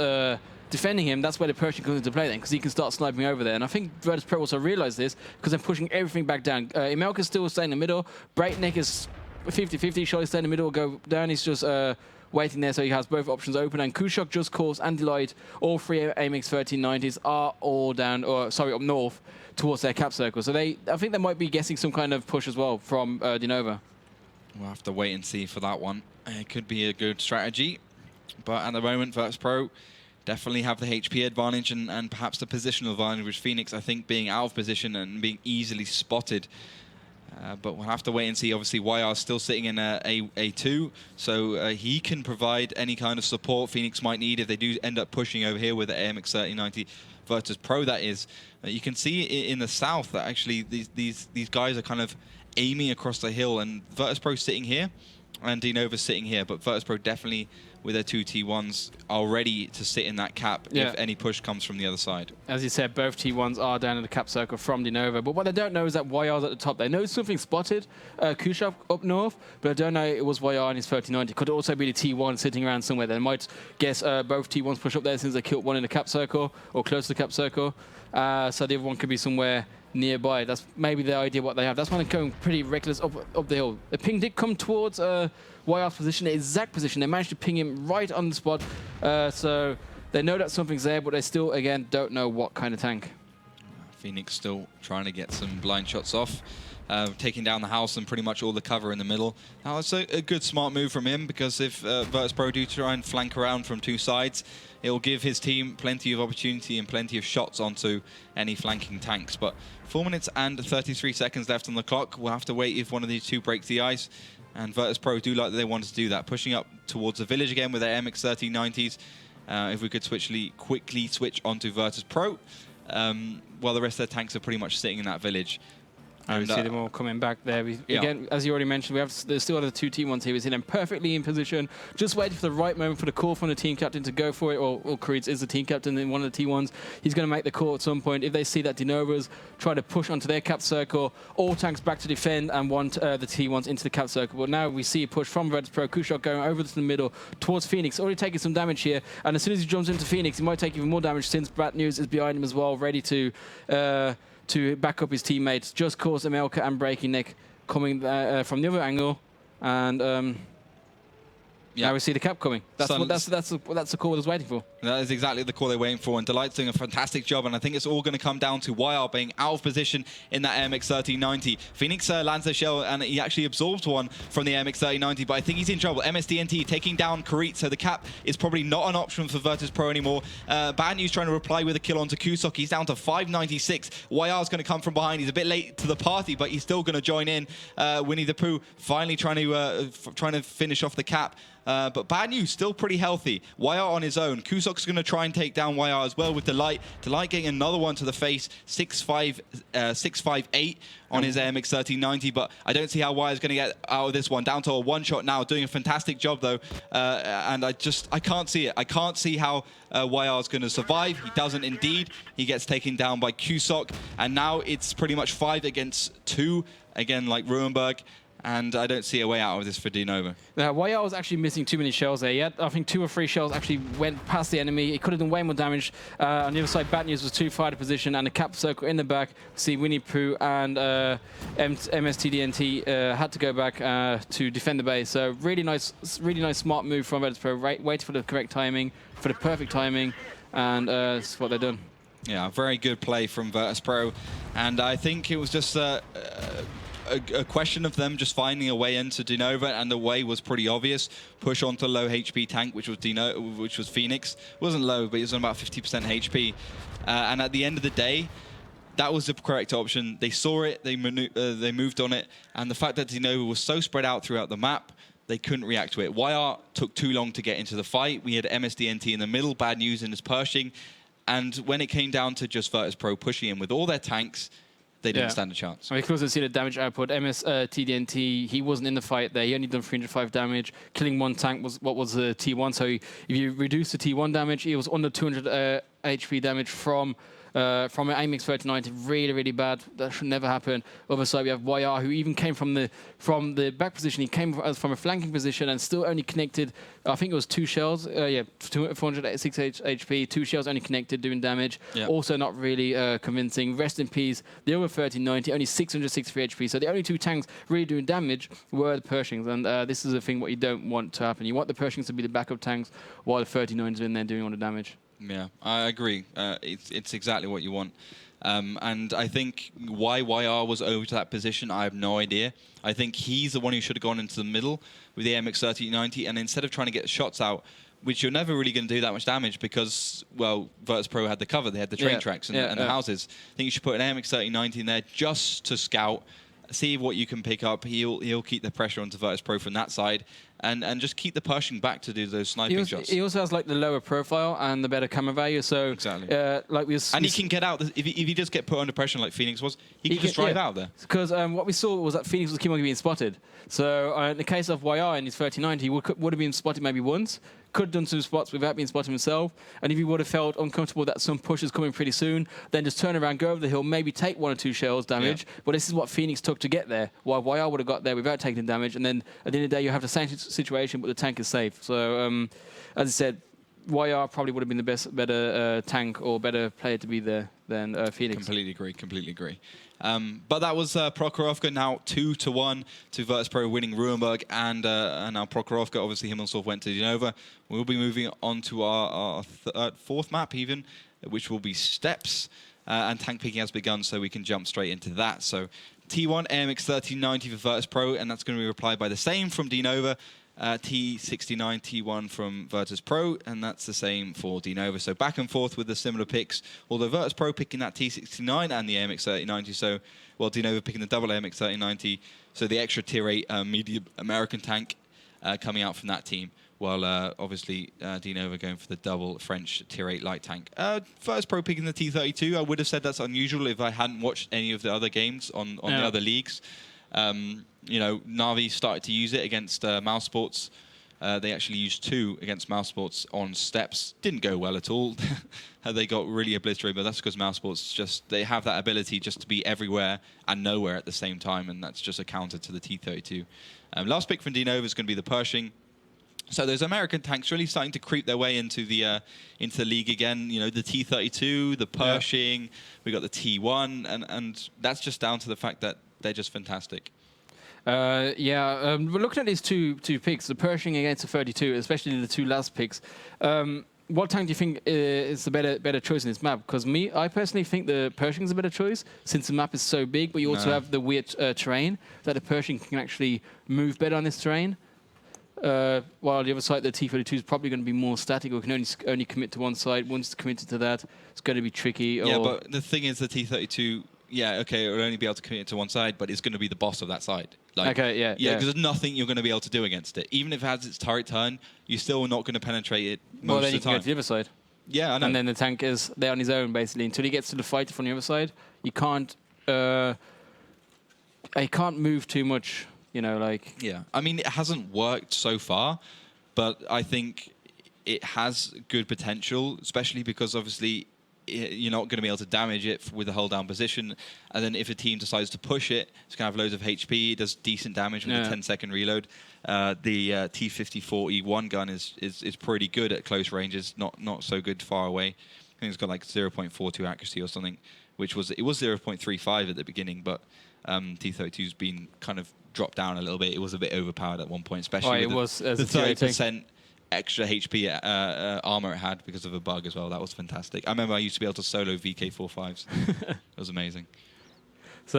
defending him, that's where the Pershing comes into play then, because he can start sniping over there. And I think Virtus.pro also realized this, because they're pushing everything back down. Imelka's still staying in the middle. Breakneck is 50-50. Shall he stay in the middle or go down? He's just waiting there, so he has both options open. And Kuchok, Just Cause, and Delight, all 3 AMX 1390s are all down, up north towards their cap circle. So I think they might be guessing some kind of push as well from DeNova. We'll have to wait and see for that one. It could be a good strategy, but at the moment, Virtus.pro definitely have the HP advantage and perhaps the positional advantage, with Phoenix, I think, being out of position and being easily spotted. But we'll have to wait and see. Obviously, YR is still sitting in A2, so he can provide any kind of support Phoenix might need if they do end up pushing over here with the AMX 3090 Virtus.pro, that is. You can see in the south that actually these guys are kind of aiming across the hill, and Virtus.pro sitting here and DeNova sitting here, but Virtus.pro definitely with their 2 T1s are ready to sit in that cap if any push comes from the other side. As you said, both T1s are down in the cap circle from DeNova, but what they don't know is that YR's at the top. They know something spotted Kushov up north, but I don't know it was YR and his 3090. Could also be the T1 sitting around somewhere. They might guess both T1s push up there since they killed one in the cap circle or close to the cap circle. So the other one could be somewhere nearby. That's maybe the idea what they have. That's why they're going pretty reckless up the hill. The ping did come towards YR's position, the exact position. They managed to ping him right on the spot. So they know that something's there, but they still, again, don't know what kind of tank. Phoenix still trying to get some blind shots off, taking down the house and pretty much all the cover in the middle. Now, it's a good, smart move from him, because if Virtus.pro do try and flank around from 2 sides, it will give his team plenty of opportunity and plenty of shots onto any flanking tanks. But 4 minutes and 33 seconds left on the clock. We'll have to wait if one of these two breaks the ice. And Virtus.pro do like they wanted to do that, pushing up towards the village again with their MX 3090s. If we could quickly switch onto Virtus.pro, while the rest of their tanks are pretty much sitting in that village. And we see them all coming back there. Again, as you already mentioned, there's still other 2 T1s here. We see them perfectly in position, just waiting for the right moment for the call from the team captain to go for it. Or Creeds is the team captain in one of the T1s. He's going to make the call at some point. If they see that DeNova's try to push onto their cap circle, all tanks back to defend and want the T1s into the cap circle. But now we see a push from Virtus.pro. Kushok going over to the middle towards Phoenix, already taking some damage here. And as soon as he jumps into Phoenix, he might take even more damage, since Bad News is behind him as well, ready to back up his teammates. Just caused Amelka and Breaking Neck coming from the other angle, and now we see the cap coming. That's the call I was waiting for. That is exactly the call they're waiting for, and Delight's doing a fantastic job, and I think it's all going to come down to YR being out of position in that MX 3090. Phoenix lands the shell, and he actually absorbs one from the MX 3090, but I think he's in trouble. MSDNT taking down Karit, so the cap is probably not an option for Virtus.pro anymore. Bad News trying to reply with a kill onto Kusok. He's down to 596. YR's going to come from behind. He's a bit late to the party, but he's still going to join in. Winnie the Pooh finally trying to finish off the cap. But Bad News still pretty healthy. YR on his own. Kusok's going to try and take down YR as well with Delight. Delight getting another one to the face. 658 on his AMX 1390, but I don't see how YR's going to get out of this one. Down to a one-shot now. Doing a fantastic job, though. And I can't see it. I can't see how YR's going to survive. He doesn't indeed. He gets taken down by Kusok. And now it's pretty much 5 against 2. Again, like Ruenberg. And I don't see a way out of this for DeNova. Now, YR was actually missing too many shells there. He had, I think, 2 or 3 shells actually went past the enemy. He could have done way more damage. On the other side, Bad News was too far to position, and the cap circle in the back. See Winnie Pooh and MSTDNT had to go back to defend the base. So really nice, smart move from Virtus.pro. Waited for the correct timing, for the perfect timing, and that's what they've done. Yeah, very good play from Virtus.pro, and I think it was just a question of them just finding a way into DeNova, and the way was pretty obvious. Push onto low HP tank, which was Phoenix. It wasn't low, but it was on about 50% HP. And at the end of the day, that was the correct option. They saw it, they moved on it, and the fact that DeNova was so spread out throughout the map, they couldn't react to it. YR took too long to get into the fight. We had MSDNT in the middle, Bad News in his Pershing, and when it came down to just Virtus.pro pushing in with all their tanks, they didn't stand a chance. We can also see the damage output. TDNT, he wasn't in the fight there. He only done 305 damage. Killing one tank was what was the T1. So if you reduce the T1 damage, he was under 200 HP damage from an AMX 3090. Really, really bad. That should never happen. Other side, we have YR, who even came from the back position. He came from a flanking position and still only connected, I think it was 2 shells. 406 HP, 2 shells only connected, doing damage. Yep. Also not really convincing. Rest in peace. The other 3090, only 663 HP. So the only 2 tanks really doing damage were the Pershings. And this is the thing what you don't want to happen. You want the Pershings to be the backup tanks while the 3090s are in there doing all the damage. Yeah, I agree. It's exactly what you want. And I think why YR was over to that position, I have no idea. I think he's the one who should have gone into the middle with the AMX 3090, and instead of trying to get shots out, which you're never really going to do that much damage because, well, Virtus.pro had the cover. They had the train tracks and the houses. I think you should put an AMX 3090 in there just to scout, see what you can pick up. He'll keep the pressure onto Virtus.pro from that side, and just keep the pushing back to do those sniping shots. He also has like the lower profile and the better camera value. So exactly, and he can get out. If he just get put under pressure like Phoenix was, he can just drive out there. Because what we saw was that Phoenix was keep on being spotted. So in the case of YR in his 3090, he would have been spotted maybe once. Could have done some spots without being spotted himself. And if he would have felt uncomfortable that some push is coming pretty soon, then just turn around, go over the hill, maybe take 1 or 2 shells damage. Yeah. But this is what Phoenix took to get there, while YR would have got there without taking damage. And then at the end of the day, you have the same situation, but the tank is safe. So as I said, YR probably would have been the better tank or better player to be there than Phoenix. Completely agree. But that was Prokhorovka, now 2-1 to Virtus.pro winning Ruinberg, and now Prokhorovka, obviously Himmelsdorf went to DeNova. We'll be moving on to our fourth map even, which will be Steps, and tank picking has begun, so we can jump straight into that. So T1 AMX 3090 for Virtus.pro, and that's going to be replied by the same from DeNova. T69 T1 from Virtus.pro, and that's the same for DeNova. So back and forth with the similar picks, although Virtus.pro picking that T69 and the AMX 3090. So, well, DeNova picking the double AMX 3090. So the extra tier 8 medium American tank coming out from that team. While obviously DeNova going for the double French tier 8 light tank. Virtus.pro picking the T32. I would have said that's unusual if I hadn't watched any of the other games on the other leagues. You know, Na'Vi started to use it against Mouse Sports. They actually used 2 against Mouse Sports on Steps. Didn't go well at all. They got really obliterated, but that's because Mouse Sports they have that ability just to be everywhere and nowhere at the same time, and that's just a counter to the T32. Last pick from DeNova is going to be the Pershing. So those American tanks really starting to creep their way into the league again. You know, the T32, the Pershing, we got the T1, and that's just down to the fact that they're just fantastic. We're looking at these two picks, the Pershing against the 32, especially the 2 last picks. What tank do you think is the better choice in this map? Because I personally think the Pershing is a better choice since the map is so big, but you also have the weird terrain that the Pershing can actually move better on this terrain. While the other side, the T32 is probably going to be more static, or can only commit to one side. Once it's committed to that, it's going to be tricky. Yeah, but the thing is, the T32, it'll only be able to commit to one side, but it's going to be the boss of that side. Because there's nothing you're going to be able to do against it. Even if it has its turret turn, you're still not going to penetrate it most of the time. Well, then you can go to the other side. Yeah, I know. And then the tank is there on his own, basically. Until he gets to the fight from the other side, he can't move too much. You know, Yeah, I mean, it hasn't worked so far, but I think it has good potential, especially because obviously you're not going to be able to damage it with a hold down position. And then if a team decides to push it, it's going to have loads of HP. It does decent damage with a 10-second reload. The T5040 gun is pretty good at close ranges, not so good far away. I think it's got like 0.42 accuracy or something, it was 0.35 at the beginning, but T32's been kind of dropped down a little bit. It was a bit overpowered at one point, especially with the 30% extra HP armor it had because of a bug as well. That was fantastic. I remember I used to be able to solo VK45s. It was amazing. So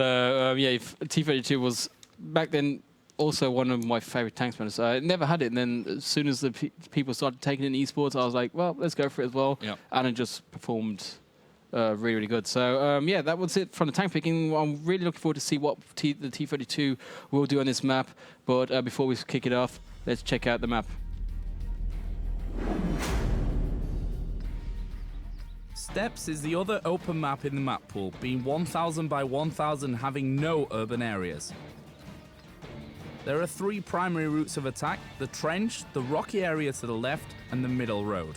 T32 was back then also one of my favorite tanks. I never had it, and then as soon as the people started taking it in esports, I was like, well, let's go for it as well. Yep. And it just performed really, really good. So that was it from the tank picking. I'm really looking forward to see what the T32 will do on this map. But before we kick it off, let's check out the map. Steps is the other open map in the map pool, being 1,000 by 1,000, having no urban areas. There are 3 primary routes of attack: the trench, the rocky area to the left, and the middle road.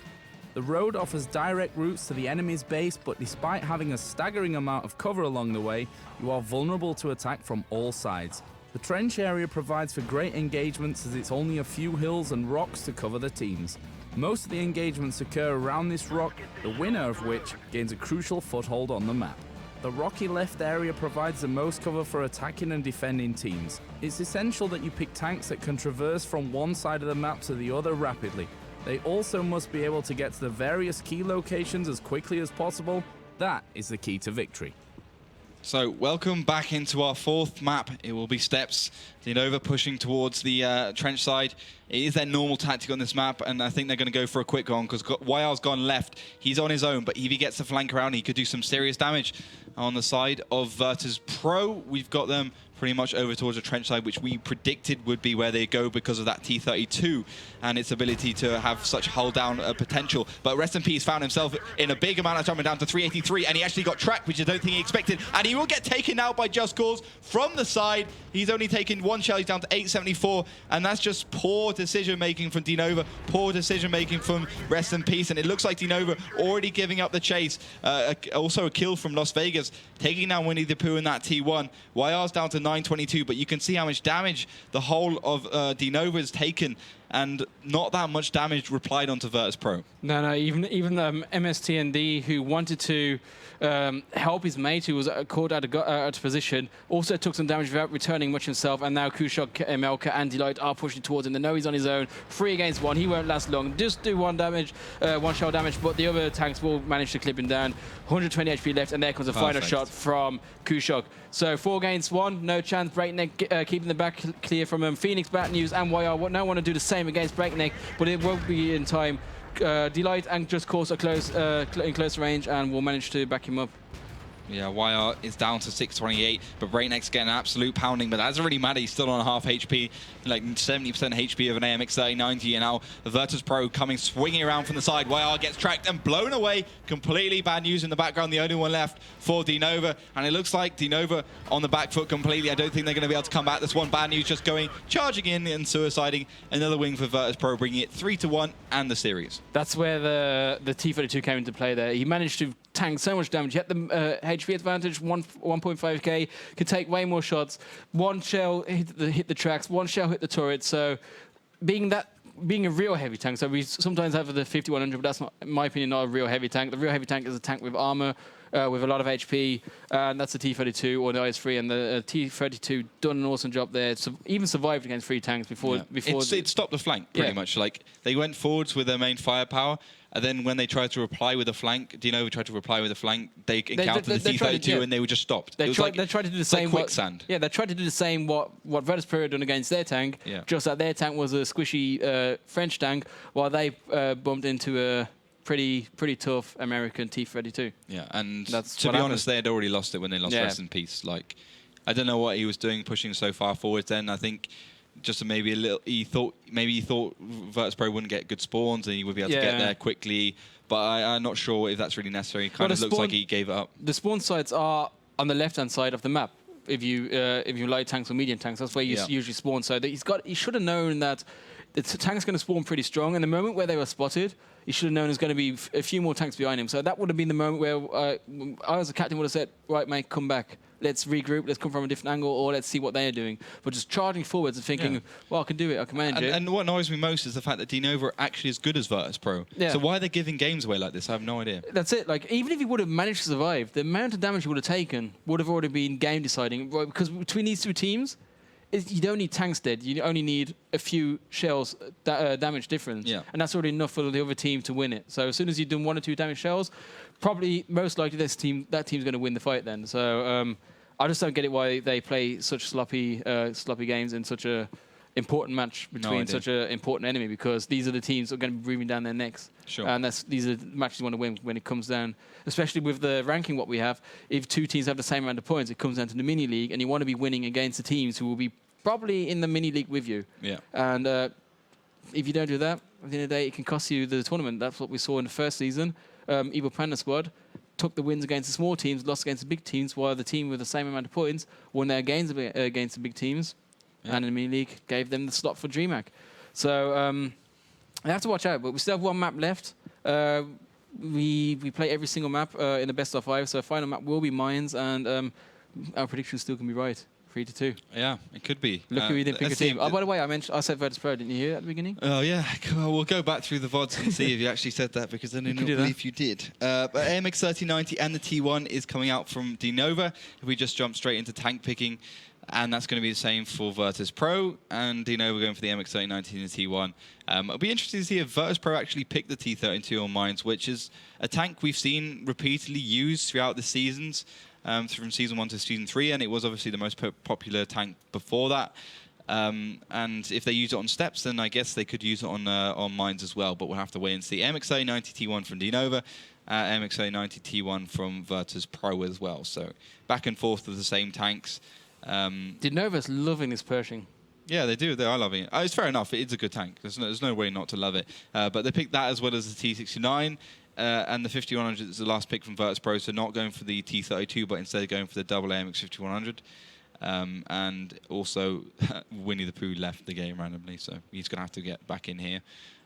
The road offers direct routes to the enemy's base, but despite having a staggering amount of cover along the way, you are vulnerable to attack from all sides. The trench area provides for great engagements as it's only a few hills and rocks to cover the teams. Most of the engagements occur around this rock, the winner of which gains a crucial foothold on the map. The rocky left area provides the most cover for attacking and defending teams. It's essential that you pick tanks that can traverse from one side of the map to the other rapidly. They also must be able to get to the various key locations as quickly as possible. That is the key to victory. So, welcome back into our fourth map. It will be Steps. DeNova pushing towards the trench side. It is their normal tactic on this map, and I think they're going to go for a quick on because YR's gone left. He's on his own, but if he gets the flank around, he could do some serious damage. On the side of Virtus.pro, we've got them pretty much over towards the trench side, which we predicted would be where they go because of that T32 and its ability to have such hull down potential. But Rest in Peace found himself in a big amount of jumping down to 383, and he actually got tracked, which I don't think he expected. And he will get taken out by Just Cause from the side. He's only taken one shell, he's down to 874, and that's just poor decision-making from DeNova, poor decision-making from Rest in Peace, and it looks like DeNova already giving up the chase. Also a kill from Las Vegas, taking down Winnie the Pooh in that T1. YR's down to 922, but you can see how much damage the whole of DeNova has taken, and not that much damage replied onto Virtus.pro. No, even MSTND, who wanted to help his mate, who was caught out of position, also took some damage without returning much himself, and now Kushok, Melka, and Delight are pushing towards him. They know he's on his own. 3 against 1, he won't last long. Just do one shell damage, but the other tanks will manage to clip him down. 120 HP left, and there comes a final shot from Kushok. So 4 against 1, no chance. Breakneck keeping the back clear from him. Phoenix, Bad News, and YR now want to do the same against Breakneck, but it won't be in time. Delight and Just Cause are in close range and will manage to back him up. Yeah, YR is down to 628, but Breakneck's getting an absolute pounding, but that doesn't really matter. He's still on a half HP, like 70% HP of an AMX 3090, and now Virtus.pro coming swinging around from the side. YR gets tracked and blown away completely. Bad News in the background, the only one left for DeNova, and it looks like DeNova on the back foot completely. I don't think they're going to be able to come back. This one, Bad News just charging in and suiciding. Another wing for Virtus.pro, bringing it 3-1 and the series. That's where the T32 came into play there. He managed to tank so much damage. He had the HP advantage, 1.5k, could take way more shots. One shell hit the tracks, one shell hit the turret. So being a real heavy tank, so we sometimes have the 5100, but that's not, in my opinion, not a real heavy tank. The real heavy tank is a tank with armor, with a lot of HP, and that's the T32 or the IS-3, and the T32 done an awesome job there. So even survived against 3 tanks before. It stopped the flank pretty much. Like they went forwards with their main firepower, and then when they tried to reply with a flank, DeNova tried to reply with a flank, they encountered the T32 and they were just stopped. They tried to do the same. Like quicksand. They tried to do the same what Virtus.pro had done against their tank. Yeah. Just that their tank was a squishy French tank, while they bumped into a pretty tough American T32. Yeah, and to be honest, they had already lost it when they lost Rest in Peace. Like, I don't know what he was doing pushing so far forward then. I think just maybe a little, he thought Virtus.pro wouldn't get good spawns and he would be able to get there quickly. But I'm not sure if that's really necessary. Kind of looks like he gave it up. The spawn sites are on the left-hand side of the map. If you light tanks or medium tanks, that's where you usually spawn. So he should have known that the tank's going to spawn pretty strong. And the moment where they were spotted, he should have known there's going to be a few more tanks behind him. So that would have been the moment where I, as a captain, would have said, right, mate, come back. Let's regroup, let's come from a different angle, or let's see what they are doing. But just charging forwards and thinking, well, I can do it, I can manage it. And what annoys me most is the fact that DeNova are actually as good as Virtus.pro. Yeah. So why are they giving games away like this? I have no idea. That's it. Like, even if he would have managed to survive, the amount of damage he would have taken would have already been game deciding. Because between these two teams, you don't need tanks dead. You only need a few shells damage difference. Yeah. And that's already enough for the other team to win it. So as soon as you've done 1 or 2 damage shells, probably most likely that team's going to win the fight then. So I just don't get it why they play such sloppy games in such a important match between such an important enemy, because these are the teams that are going to be breathing down their necks. Sure. And these are the matches you want to win when it comes down, especially with the ranking what we have. If 2 teams have the same amount of points, it comes down to the mini league, and you want to be winning against the teams who will be probably in the mini league with you. Yeah. And if you don't do that, at the end of the day, it can cost you the tournament. That's what we saw in the first season. Evil Panda squad took the wins against the small teams, lost against the big teams, while the team with the same amount of points won their games against the big teams, and in the mini league gave them the slot for DreamHack. So I have to watch out, but we still have 1 map left. We play every single map in the best of 5, so final map will be mines, and our predictions still can be right. 3-2. Yeah, it could be. Look who we didn't pick a team. Oh, by the way, I said Virtus.pro. Didn't you hear at the beginning? Oh, yeah. Well, we'll go back through the VODs and see if you actually said that, because I didn't believe you did. But AMX 3090 and the T1 is coming out from DeNova. If we just jump straight into tank picking, And that's going to be the same for Virtus.pro, and DeNova going for the MX-3090 and the T1. It'll be interesting to see if Virtus.pro actually pick the T32 on Mines, which is a tank we've seen repeatedly used throughout the seasons, from Season 1 to Season 3, and it was obviously the most popular tank before that. And if they use it on steps, then I guess they could use it on Mines as well, but we'll have to wait and see. MX-3090 T1 from DeNova, MX-3090 T1 from Virtus.pro as well. So back and forth with the same tanks. DeNova's loving this Pershing. Yeah, they do. They are loving it. It's fair enough. It's a good tank. There's no way not to love it. But they picked that as well as the T69. And the 5100 is the last pick from Virtus.pro, so not going for the T32, but instead going for the double AMX 5100. And also, Winnie the Pooh left the game randomly, so he's going to have to get back in here.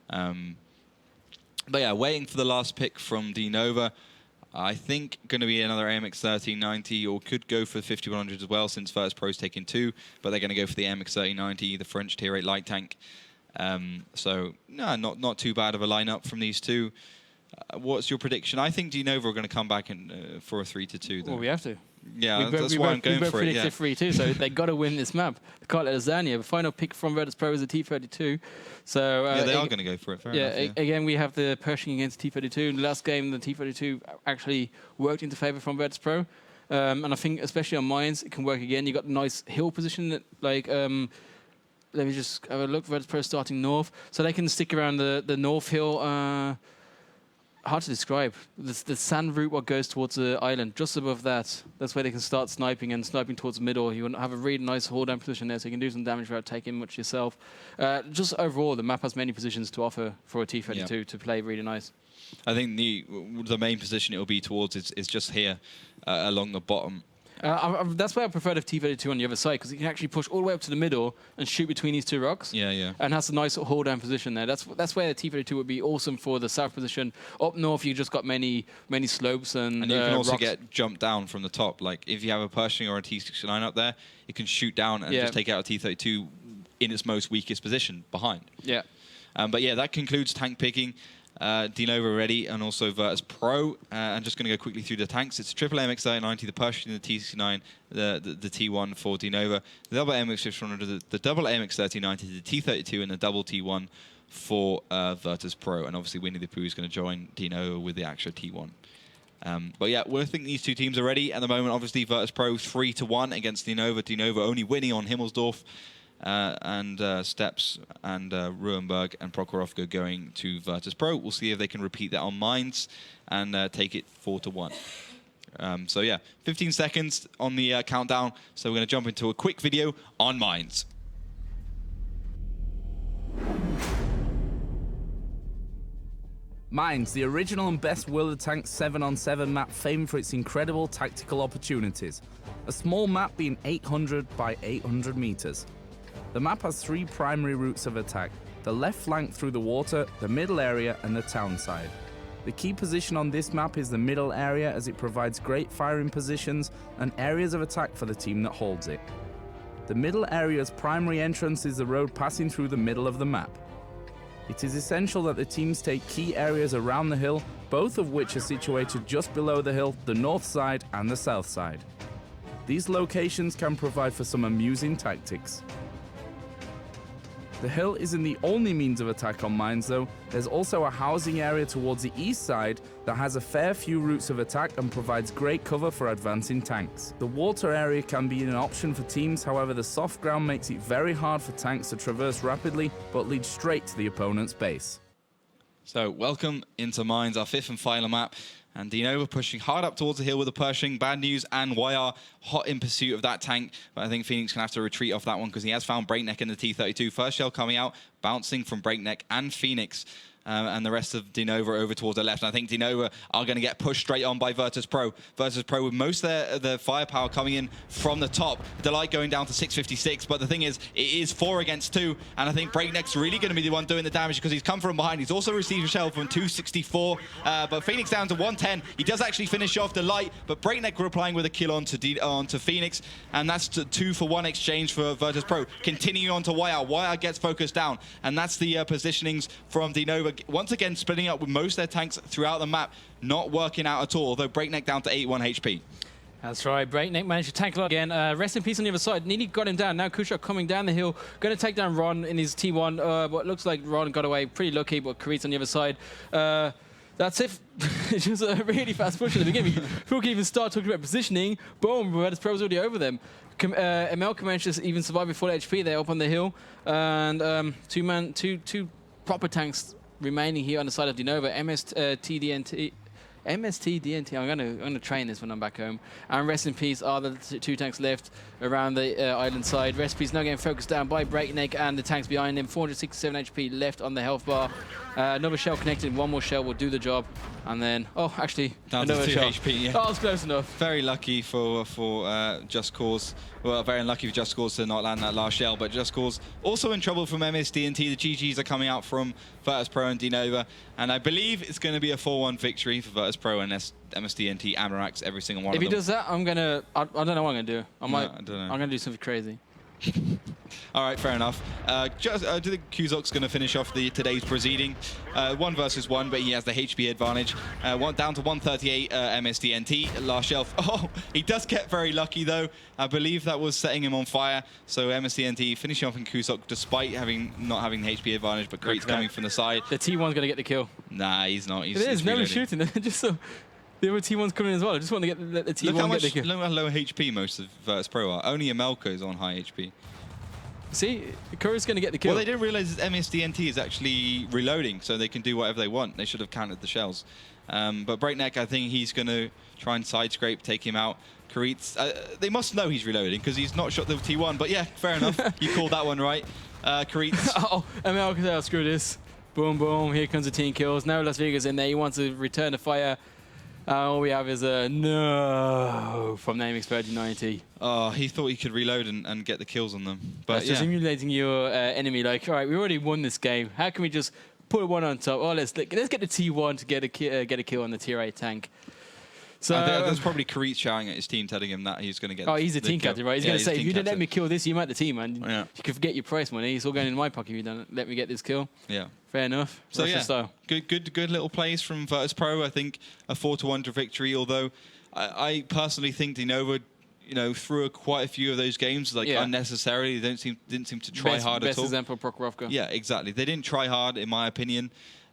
But yeah, waiting for the last pick from DeNova. I think going to be another AMX 1390, or could go for the 5100 as well, since Virtus.pro's taking 2, but they're going to go for the MX 1390, the French Tier 8 light tank. So, no, not too bad of a lineup from these two. What's your prediction? I think DeNova are going to come back for a 3-2. Though. Well, we have to. Yeah, that's why I'm going for it. We both predicted 3-2, so they got to win this map. They can't let us down here. The final pick from Virtus.pro is a T32. So yeah, they are going to go for it. Fair enough, again, we have the Pershing against T32. In the last game, the T32 actually worked into favor from Virtus.pro. And I think, especially on Mines, it can work again. You got a nice hill position that, like, let me just have a look. Virtus.pro starting north, so they can stick around the north hill. Hard to describe. The sand route what goes towards the island, just above that. That's where they can start sniping towards the middle. You want to have a really nice hold down position there, so you can do some damage without taking much yourself. Just overall, the map has many positions to offer for a T32 to play really nice. I think the main position it will be towards is just here along the bottom. That's why I prefer the T32 on the other side, because you can actually push all the way up to the middle and shoot between these two rocks. Yeah. And has a nice hold down position there. That's where the T32 would be awesome for the south position. Up north, you just got many slopes and you can also rocks. get jumped down from the top. Like if you have a Pershing or a T69 up there, you can shoot down and just take out a T32 in its most weakest position behind. Yeah. But yeah, that concludes tank picking. DeNova ready, and also Virtus.pro. I'm just going to go quickly through the tanks. It's a triple MX 3090, the Pershing, the T69, the T1 for DeNova, the double MX 5100, the double MX 3090, the T32, and the double T1 for Virtus.pro. And obviously Winnie the Pooh is going to join DeNova with the actual T1. But yeah, I think these two teams are ready at the moment. Obviously Virtus.pro 3-1 against DeNova. DeNova only winning on Himmelsdorf. And Steps and Ruhenberg and Prokhorovka going to Virtus.pro. We'll see if they can repeat that on Mines and take it 4-1. So yeah, 15 seconds on the countdown. So we're going to jump into a quick video on Mines. Mines, the original and best World of Tanks 7-on-7 map famed for its incredible tactical opportunities. A small map being 800 by 800 meters. The map has 3 primary routes of attack: the left flank through the water, the middle area, and the town side. The key position on this map is the middle area, as it provides great firing positions and areas of attack for the team that holds it. The middle area's primary entrance is the road passing through the middle of the map. It is essential that the teams take key areas around the hill, both of which are situated just below the hill, the north side and the south side. These locations can provide for some amusing tactics. The hill isn't the only means of attack on Mines though. There's also a housing area towards the east side that has a fair few routes of attack and provides great cover for advancing tanks. The water area can be an option for teams, however the soft ground makes it very hard for tanks to traverse rapidly, but leads straight to the opponent's base. So welcome into Mines, our 5th and final map. And DeNova pushing hard up towards the hill with the Pershing. Bad news, and YR hot in pursuit of that tank. But I think Phoenix can have to retreat off that one because he has found Breakneck in the T32. First shell coming out, bouncing from Breakneck and Phoenix. And the rest of DeNova over towards the left. And I think DeNova are going to get pushed straight on by Virtus.pro. Virtus.pro with most of their firepower coming in from the top. Delight going down to 656. But the thing is, it is 4 against 2. And I think Breakneck's really going to be the one doing the damage because he's come from behind. He's also received a shell from 264. But Phoenix down to 110. He does actually finish off Delight. But Breakneck replying with a kill onto Phoenix. And that's 2-for-1 exchange for Virtus.pro. Continuing on to YR. YR gets focused down. And that's the positionings from DeNova. Once again, splitting up with most of their tanks throughout the map, not working out at all, although Breakneck down to 81 HP. That's right. Breakneck managed to tank a lot again. Rest in peace on the other side. Nearly got him down. Now Kushok coming down the hill. Going to take down Ron in his T1. What looks like Ron got away pretty lucky, but Karit's on the other side. That's it. It's just a really fast push at the beginning. Before we can even start talking about positioning, boom, WoT.pro's already over them. ML managed to even survive with full HP. They're up on the hill. And two proper tanks remaining here on the side of DeNova. MST DNT. I'm gonna train this when I'm back home. And rest in peace are the two tanks left around the island side. Rest in peace now getting focused down by Breakneck and the tanks behind him. 467 HP left on the health bar. Another shell connected. One more shell will do the job. And then, actually, down to 2 shell. HP. Yeah. Oh, it's close enough. Very lucky for Just Cause. Well, very unlucky for Just Cause to not land that last shell, but Just Cause also in trouble from MSDNT. The GGs are coming out from Virtus.pro and DeNova, and I believe it's going to be a 4-1 victory for Virtus.pro and MSDNT Amarax, every single one of them. If he does that, I don't know what I'm going to do. I don't know. I'm going to do something crazy. All right, fair enough. I think Kuzok's going to finish off today's proceeding. 1 versus 1, but he has the HP advantage. Down to 138 MSDNT, last shelf. Oh, he does get very lucky, though. I believe that was setting him on fire. So MSDNT finishing off in Kuzok despite not having the HP advantage, but Crete's coming from the side. The T1's going to get the kill. Nah, he's not. No one's shooting. Just so the other T1's coming in as well. I just want to let the T1 get the kill. Look how low HP most of Virtus.pro are. Only Amelko is on high HP. See, Curry's going to get the kill. Well, they didn't realize MSDNT is actually reloading, so they can do whatever they want. They should have counted the shells. But Breakneck, I think he's going to try and side scrape, take him out. Karit's, they must know he's reloading because he's not shot the T1. But yeah, fair enough. You called that one right. Karit's. ML, screw this. Boom, boom. Here comes the team kills. Now Las Vegas in there. He wants to return the fire. All we have is a no from Name Expert 90. Oh, he thought he could reload and get the kills on them. But that's just emulating your enemy. Like, all right, we already won this game. How can we just put one on top? Oh, let's get the T1 to get a kill on the tier 8 tank. So there's probably Karit shouting at his team, telling him that he's going to get. Oh, he's a team captain, right? He's going to say, if you didn't let me kill this, you might the team, man. Yeah. You could forget your prize money. It's all going in my pocket if you don't let me get this kill. Yeah. Fair enough. So Russian style. Good little plays from Virtus.pro. I think a 4-1 victory. Although I personally think DeNova, threw quite a few of those games unnecessarily. They didn't seem to try hard at all. Best example, Prokhorovka. Yeah, exactly. They didn't try hard, in my opinion.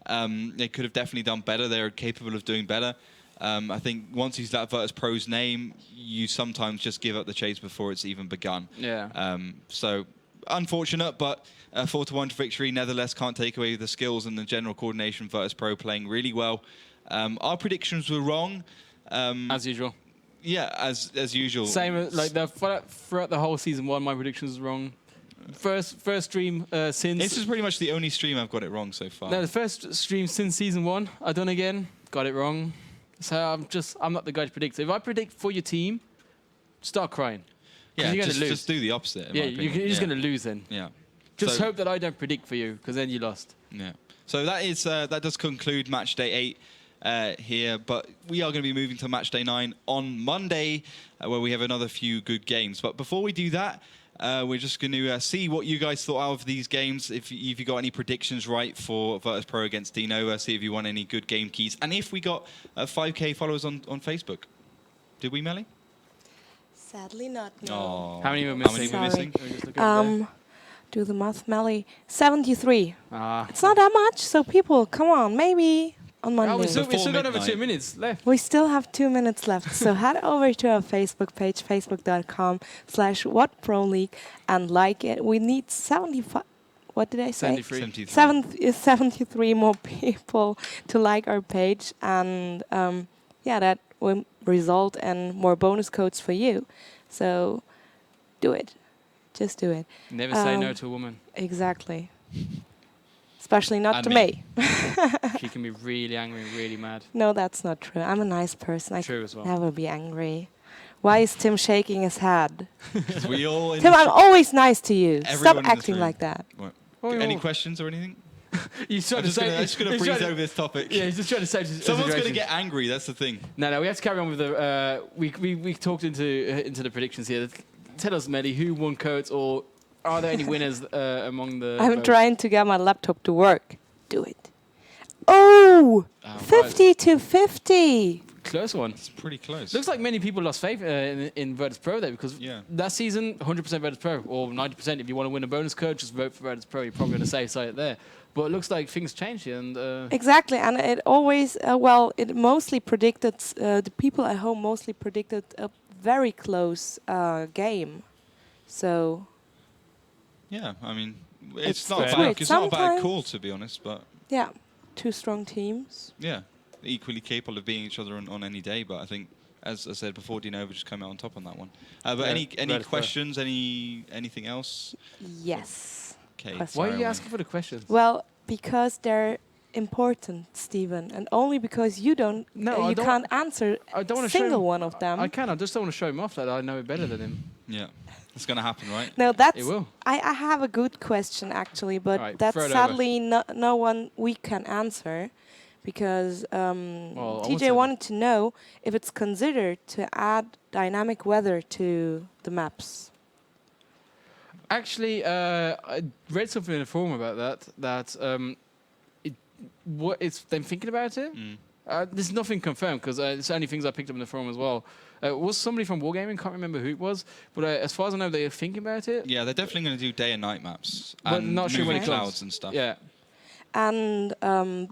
They could have definitely done better. They're capable of doing better. I think once he's that Virtus.pro's name, you sometimes just give up the chase before it's even begun. Yeah. So unfortunate, but a 4-1 victory nevertheless can't take away the skills and the general coordination. Virtus.pro playing really well. Our predictions were wrong. As usual. Yeah, as usual. Same, like throughout the whole season 1, my predictions were wrong. First stream since... This is pretty much the only stream I've got it wrong so far. No, the first stream since season 1, I done again, got it wrong. So I'm not the guy to predict. If I predict for your team, start crying. Yeah, you're just, lose. Just do the opposite. Yeah, you're just going to lose then. Yeah. Just hope that I don't predict for you, because then you lost. Yeah. So that does conclude Matchday 8 here, but we are going to be moving to Matchday 9 on Monday, where we have another few good games. But before we do that, we're just going to see what you guys thought out of these games. If you got any predictions right for Virtus.pro against DeNova, see if you won any good game keys, and if we got 5K followers on Facebook. Did we, Melly? Sadly not. No. Oh. How many were missing? Do the math, Melly. 73. Ah. It's not that much, so people, come on, maybe on Monday. Oh, we still got over 2 minutes left. We still have 2 minutes left, so head over to our Facebook page, facebook.com/WoT Pro League, and like it. We need 75. What did I say? 73 more people to like our page, and that will result in more bonus codes for you. So do it. Just do it. Never say no to a woman. Exactly. Especially not to me. She can be really angry and really mad. No, that's not true. I'm a nice person. True as well. I never be angry. Why is Tim shaking his head? We all Tim, I'm always nice to you. Stop acting like that. Any questions or anything? I'm just going to breeze over this topic. Yeah, he's just trying to say. Someone's going to get angry. That's the thing. No, we have to carry on with the. We talked into the predictions here. Tell us, Melly, who won codes, or are there any winners among the? I'm trying to get my laptop to work. Do it. Oh, 50 to 50. close one. It's pretty close. Looks like many people lost faith in Virtus.pro there because that season, 100% Virtus.pro or 90%. If you want to win a bonus code, just vote for Virtus.pro. You're probably going to safe side there. But it looks like things changed here. And exactly, and it always, it mostly predicted, the people at home mostly predicted a very close game. So... Yeah, I mean, it's not a bad call, to be honest, but... Yeah, two strong teams. Yeah, equally capable of beating each other on any day, but I think, as I said before, DeNova just came out on top on that one. But any questions, anything else? Yes. Okay. Why are you asking for the questions? Well, because they're important, Stephen, and only because you don't, you can't answer a single one of them. I can, I just don't want to show him off that I know it better than him. Yeah. It's going to happen, right? No, that's... It will. I have a good question, actually, but right, that's sadly no one we can answer, because TJ wanted to know if it's considered to add dynamic weather to the maps. Actually, I read something in the forum about that it's them thinking about it. There's nothing confirmed, because it's only things I picked up in the forum as well. It was somebody from Wargaming, can't remember who it was, but as far as I know, they're thinking about it. Yeah, they're definitely going to do day and night maps. But and not sure when it clouds and stuff. Yeah. And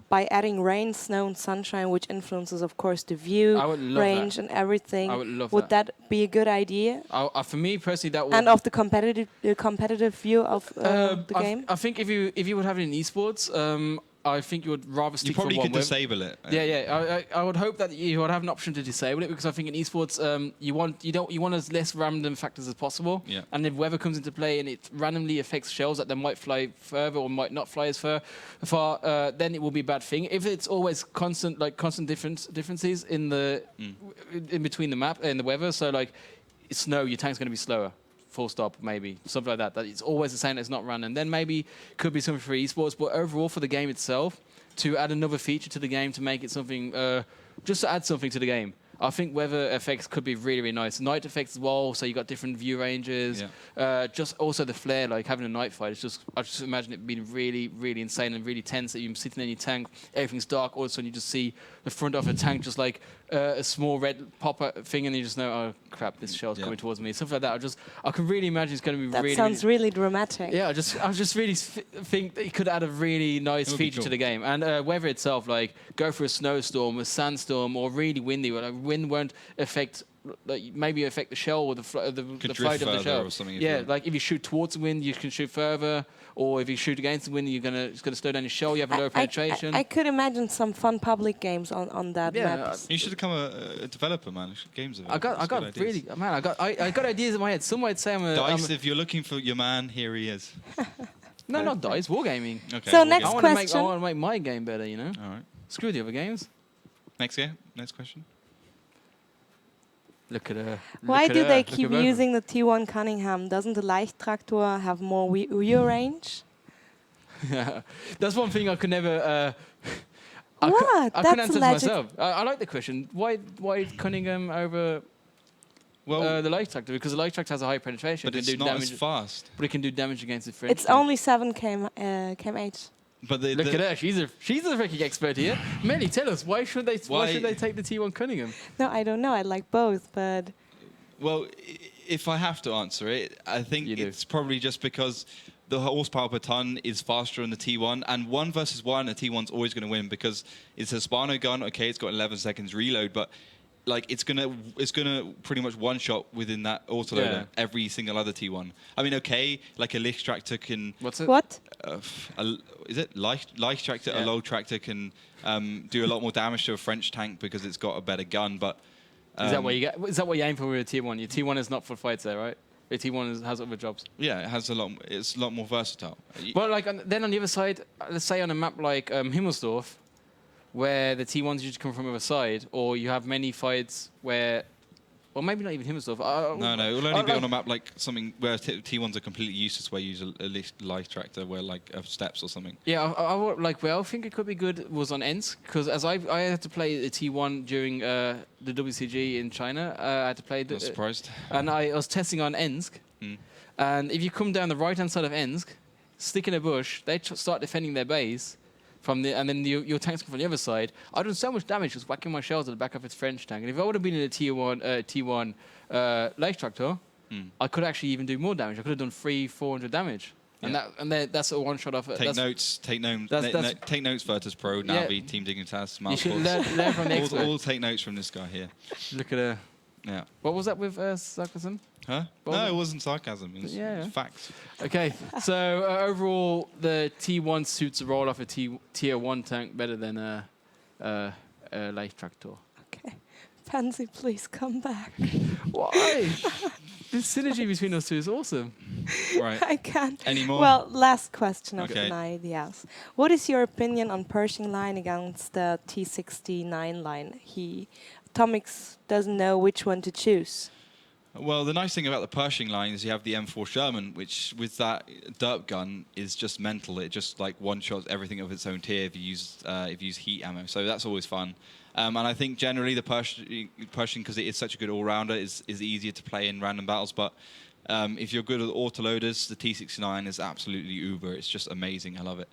by adding rain, snow, and sunshine, which influences, of course, the view, range, and everything, I would love would that be a good idea? For me personally, that would. And of the competitive view of the game. I think if you would have it in esports, I think you would rather stick. You probably for could disable it. Yeah. I would hope that you would have an option to disable it, because I think in esports you want as less random factors as possible. Yeah. And if weather comes into play and it randomly affects shells that they might fly further or might not fly as far, then it will be a bad thing. If it's always constant differences in the in between the map and the weather, so like it's snow, your tank's going to be slower. Full stop, maybe something like that. That it's always the same. It's not random. Then maybe could be something for esports, but overall for the game itself, to add another feature to the game to make it something, just to add something to the game. I think weather effects could be really, really nice. Night effects as well, so you got different view ranges. Yeah. Just also the flare, like having a night fight. It's just, I just imagine it being really, really insane and really tense. That you're sitting in your tank, everything's dark. All of a sudden, you just see the front of a tank, just like a small red pop-up thing, and you just know, oh crap, this shell's coming towards me. Something like that. I can really imagine it's going to be really. That sounds really dramatic. Yeah, I just really think that it could add a really nice feature to the game. And weather itself, like go for a snowstorm, a sandstorm, or really windy. Where wind won't affect, like maybe affect the shell or the flight of the shell. Or something. Yeah, like if you shoot towards the wind, you can shoot further, or if you shoot against the wind, it's gonna slow down your shell. You have a lower penetration. I could imagine some fun public games on that map. You should become a developer, man. Games of it. I got really, man. I got ideas in my head. Some might say I'm a Dice. If you're looking for your man, here he is. No, not Dice. Wargaming. Okay. So next question. I want to make my game better. You know. All right. Screw the other games. Next game. Next question. Look at her. Why do they keep using the T1 Cunningham? Doesn't the Leichtraktor have more view range? That's one thing I could never. What? I couldn't answer myself. I like the question. Why Cunningham over the Leichtraktor? Because the Leichtraktor has a high penetration. But it's not as fast. But it can do damage against the French. It's only 7 km/h. But look at her. She's a freaking expert here. Melly, tell us why should they take the T1 Cunningham? No, I don't know. I like both, but. Well, if I have to answer it, I think it's probably just because the horsepower per ton is faster on the T1, and 1 versus 1, a T1's always going to win because it's a Spano gun. Okay, it's got 11 seconds reload, but like it's gonna pretty much one shot within that autoloader every single other T1. I mean, okay, like a Leichtraktor can. What's it? What? Is it Leichtraktor? Yeah. A low tractor can do a lot more damage to a French tank because it's got a better gun. But is that what you get? Is that what you aim for with a T1? Your T1 is not for fights, there, right? Your T1 has other jobs. Yeah, it has a lot. It's a lot more versatile. Well, like then on the other side, let's say on a map like Himmelsdorf, where the T1s usually come from the other side, or you have many fights where, or maybe not even Himmelsdorf. No, it will only be on a map like something where T1s are completely useless, where you use a Leichtraktor, where like steps or something. Yeah, where I think it could be good was on Ensk, because as I had to play the T1 during the WCG in China, I had to play. Not surprised. And I was testing on Ensk, and if you come down the right-hand side of Ensk, stick in a bush, they start defending their base. and then your tanks come from the other side. I'd done so much damage just whacking my shells at the back of its French tank. And if I would have been in a T1 Light Tractor, I could actually even do more damage. I could have done 300-400 damage. Yeah. And that's a one shot off. Take notes, Virtus.pro, Navi, Team Dignitas, you should learn from the expert. all take notes from this guy here. Look at her. Yeah. What was that with sarcasm? Huh? No, it wasn't sarcasm. It was facts. Okay, so overall, the T1 suits the role of a tier 1 tank better than a Light Tractor. Okay. Pansy, please come back. Why? The synergy between us two is awesome. Right. I can't. Any more? Well, last question of the night, yes. What is your opinion on Pershing line against the T69 line? Tomix doesn't know which one to choose. Well, the nice thing about the Pershing line is you have the M4 Sherman, which with that derp gun is just mental. It just like one-shots everything of its own tier if you use heat ammo. So that's always fun. And I think generally the Pershing, because it is such a good all-rounder, is easier to play in random battles. But if you're good at autoloaders, the T69 is absolutely uber. It's just amazing. I love it.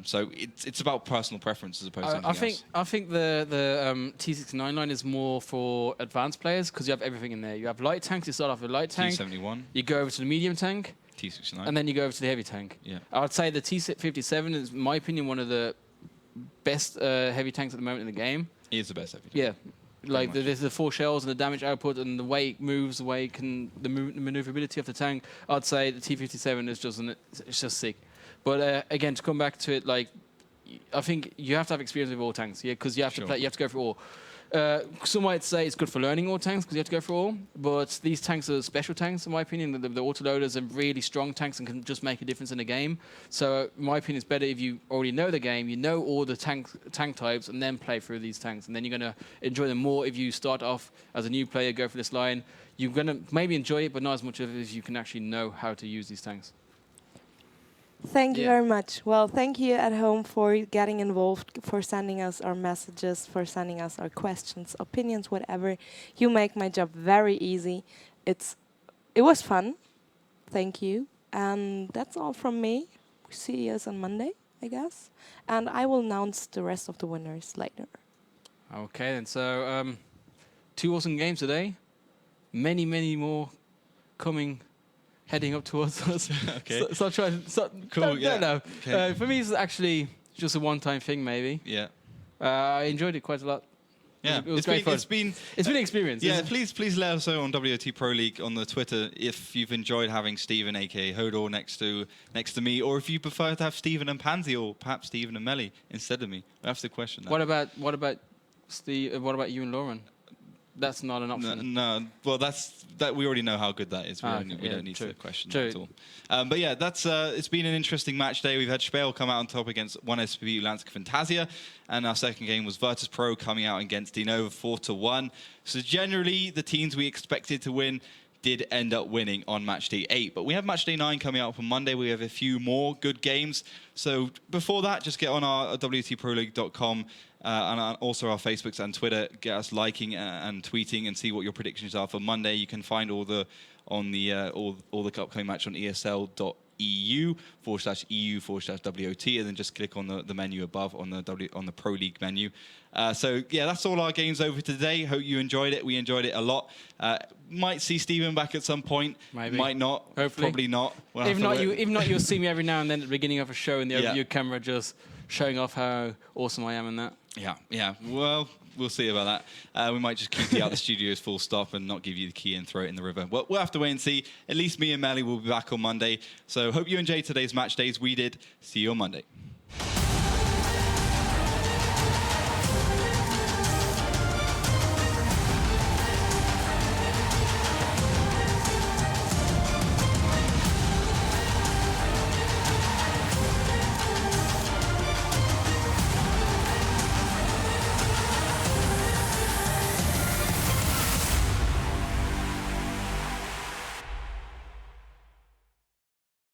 So it's about personal preference as opposed to anything else. I think the T69 line is more for advanced players because you have everything in there. You have light tanks. You start off with light tank. T71. You go over to the medium tank. T69. And then you go over to the heavy tank. Yeah. I would say the T57 is, in my opinion, one of the best heavy tanks at the moment in the game. It is the best heavy tank. Yeah. Like there's the 4 shells and the damage output and the way it moves, the way it can, the maneuverability of the tank. I'd say the T57 is just sick. But again, to come back to it, like I think you have to have experience with all tanks, because you have to play, you have to go through all. Some might say it's good for learning all tanks because you have to go through all, but these tanks are special tanks in my opinion. The autoloaders are really strong tanks and can just make a difference in the game. So in my opinion, it's better if you already know the game, you know all the tank types, and then play through these tanks, and then you're going to enjoy them more if you start off as a new player, go for this line. You're going to maybe enjoy it, but not as much of it as you can actually know how to use these tanks. Thank you very much. Well, thank you at home for getting involved, for sending us our messages, for sending us our questions, opinions, whatever. You make my job very easy. It was fun. Thank you. And that's all from me. See us on Monday, I guess. And I will announce the rest of the winners later. Okay, then. So 2 awesome games today. Many, many more coming. Heading up towards us. Okay. So try. Cool. Don't know. Okay. For me, it's actually just a one-time thing, maybe. Yeah. I enjoyed it quite a lot. Yeah. It was great fun. It's been an experience. Yeah. Please let us know on WoT Pro League on the Twitter if you've enjoyed having Steven, aka Hodor, next to me, or if you prefer to have Steven and Pansy, or perhaps Steven and Melly instead of me. That's the question. What about Steve? What about you and Lauren? That's not an option. No. Well, that we already know how good that is. We don't need to question that at all. But yeah, it's been an interesting match day. We've had Spale come out on top against 1SPB Lanska Fantasia, and our second game was Virtus.pro coming out against DeNova 4-1. So generally, the teams we expected to win did end up winning on Matchday 8. But we have Matchday 9 coming out on Monday. We have a few more good games. So before that, just get on our WoTProLeague.com and also our Facebooks and Twitter. Get us liking and tweeting and see what your predictions are for Monday. You can find all the upcoming match on ESL.eu/EU/WOT, and then just click on the menu above on the Pro League menu. So yeah, that's all our games over today. Hope you enjoyed it. We enjoyed it a lot. Might see Steven back at some point. Maybe. Might not. Hopefully. Probably not. If not, you'll see me every now and then at the beginning of a show in the overview camera, just showing off how awesome I am in that. Yeah. Well, we'll see about that. We might just keep you out the studios full stop and not give you the key and throw it in the river. Well, we'll have to wait and see. At least me and Melly will be back on Monday. So hope you enjoyed today's match days. We did. See you on Monday.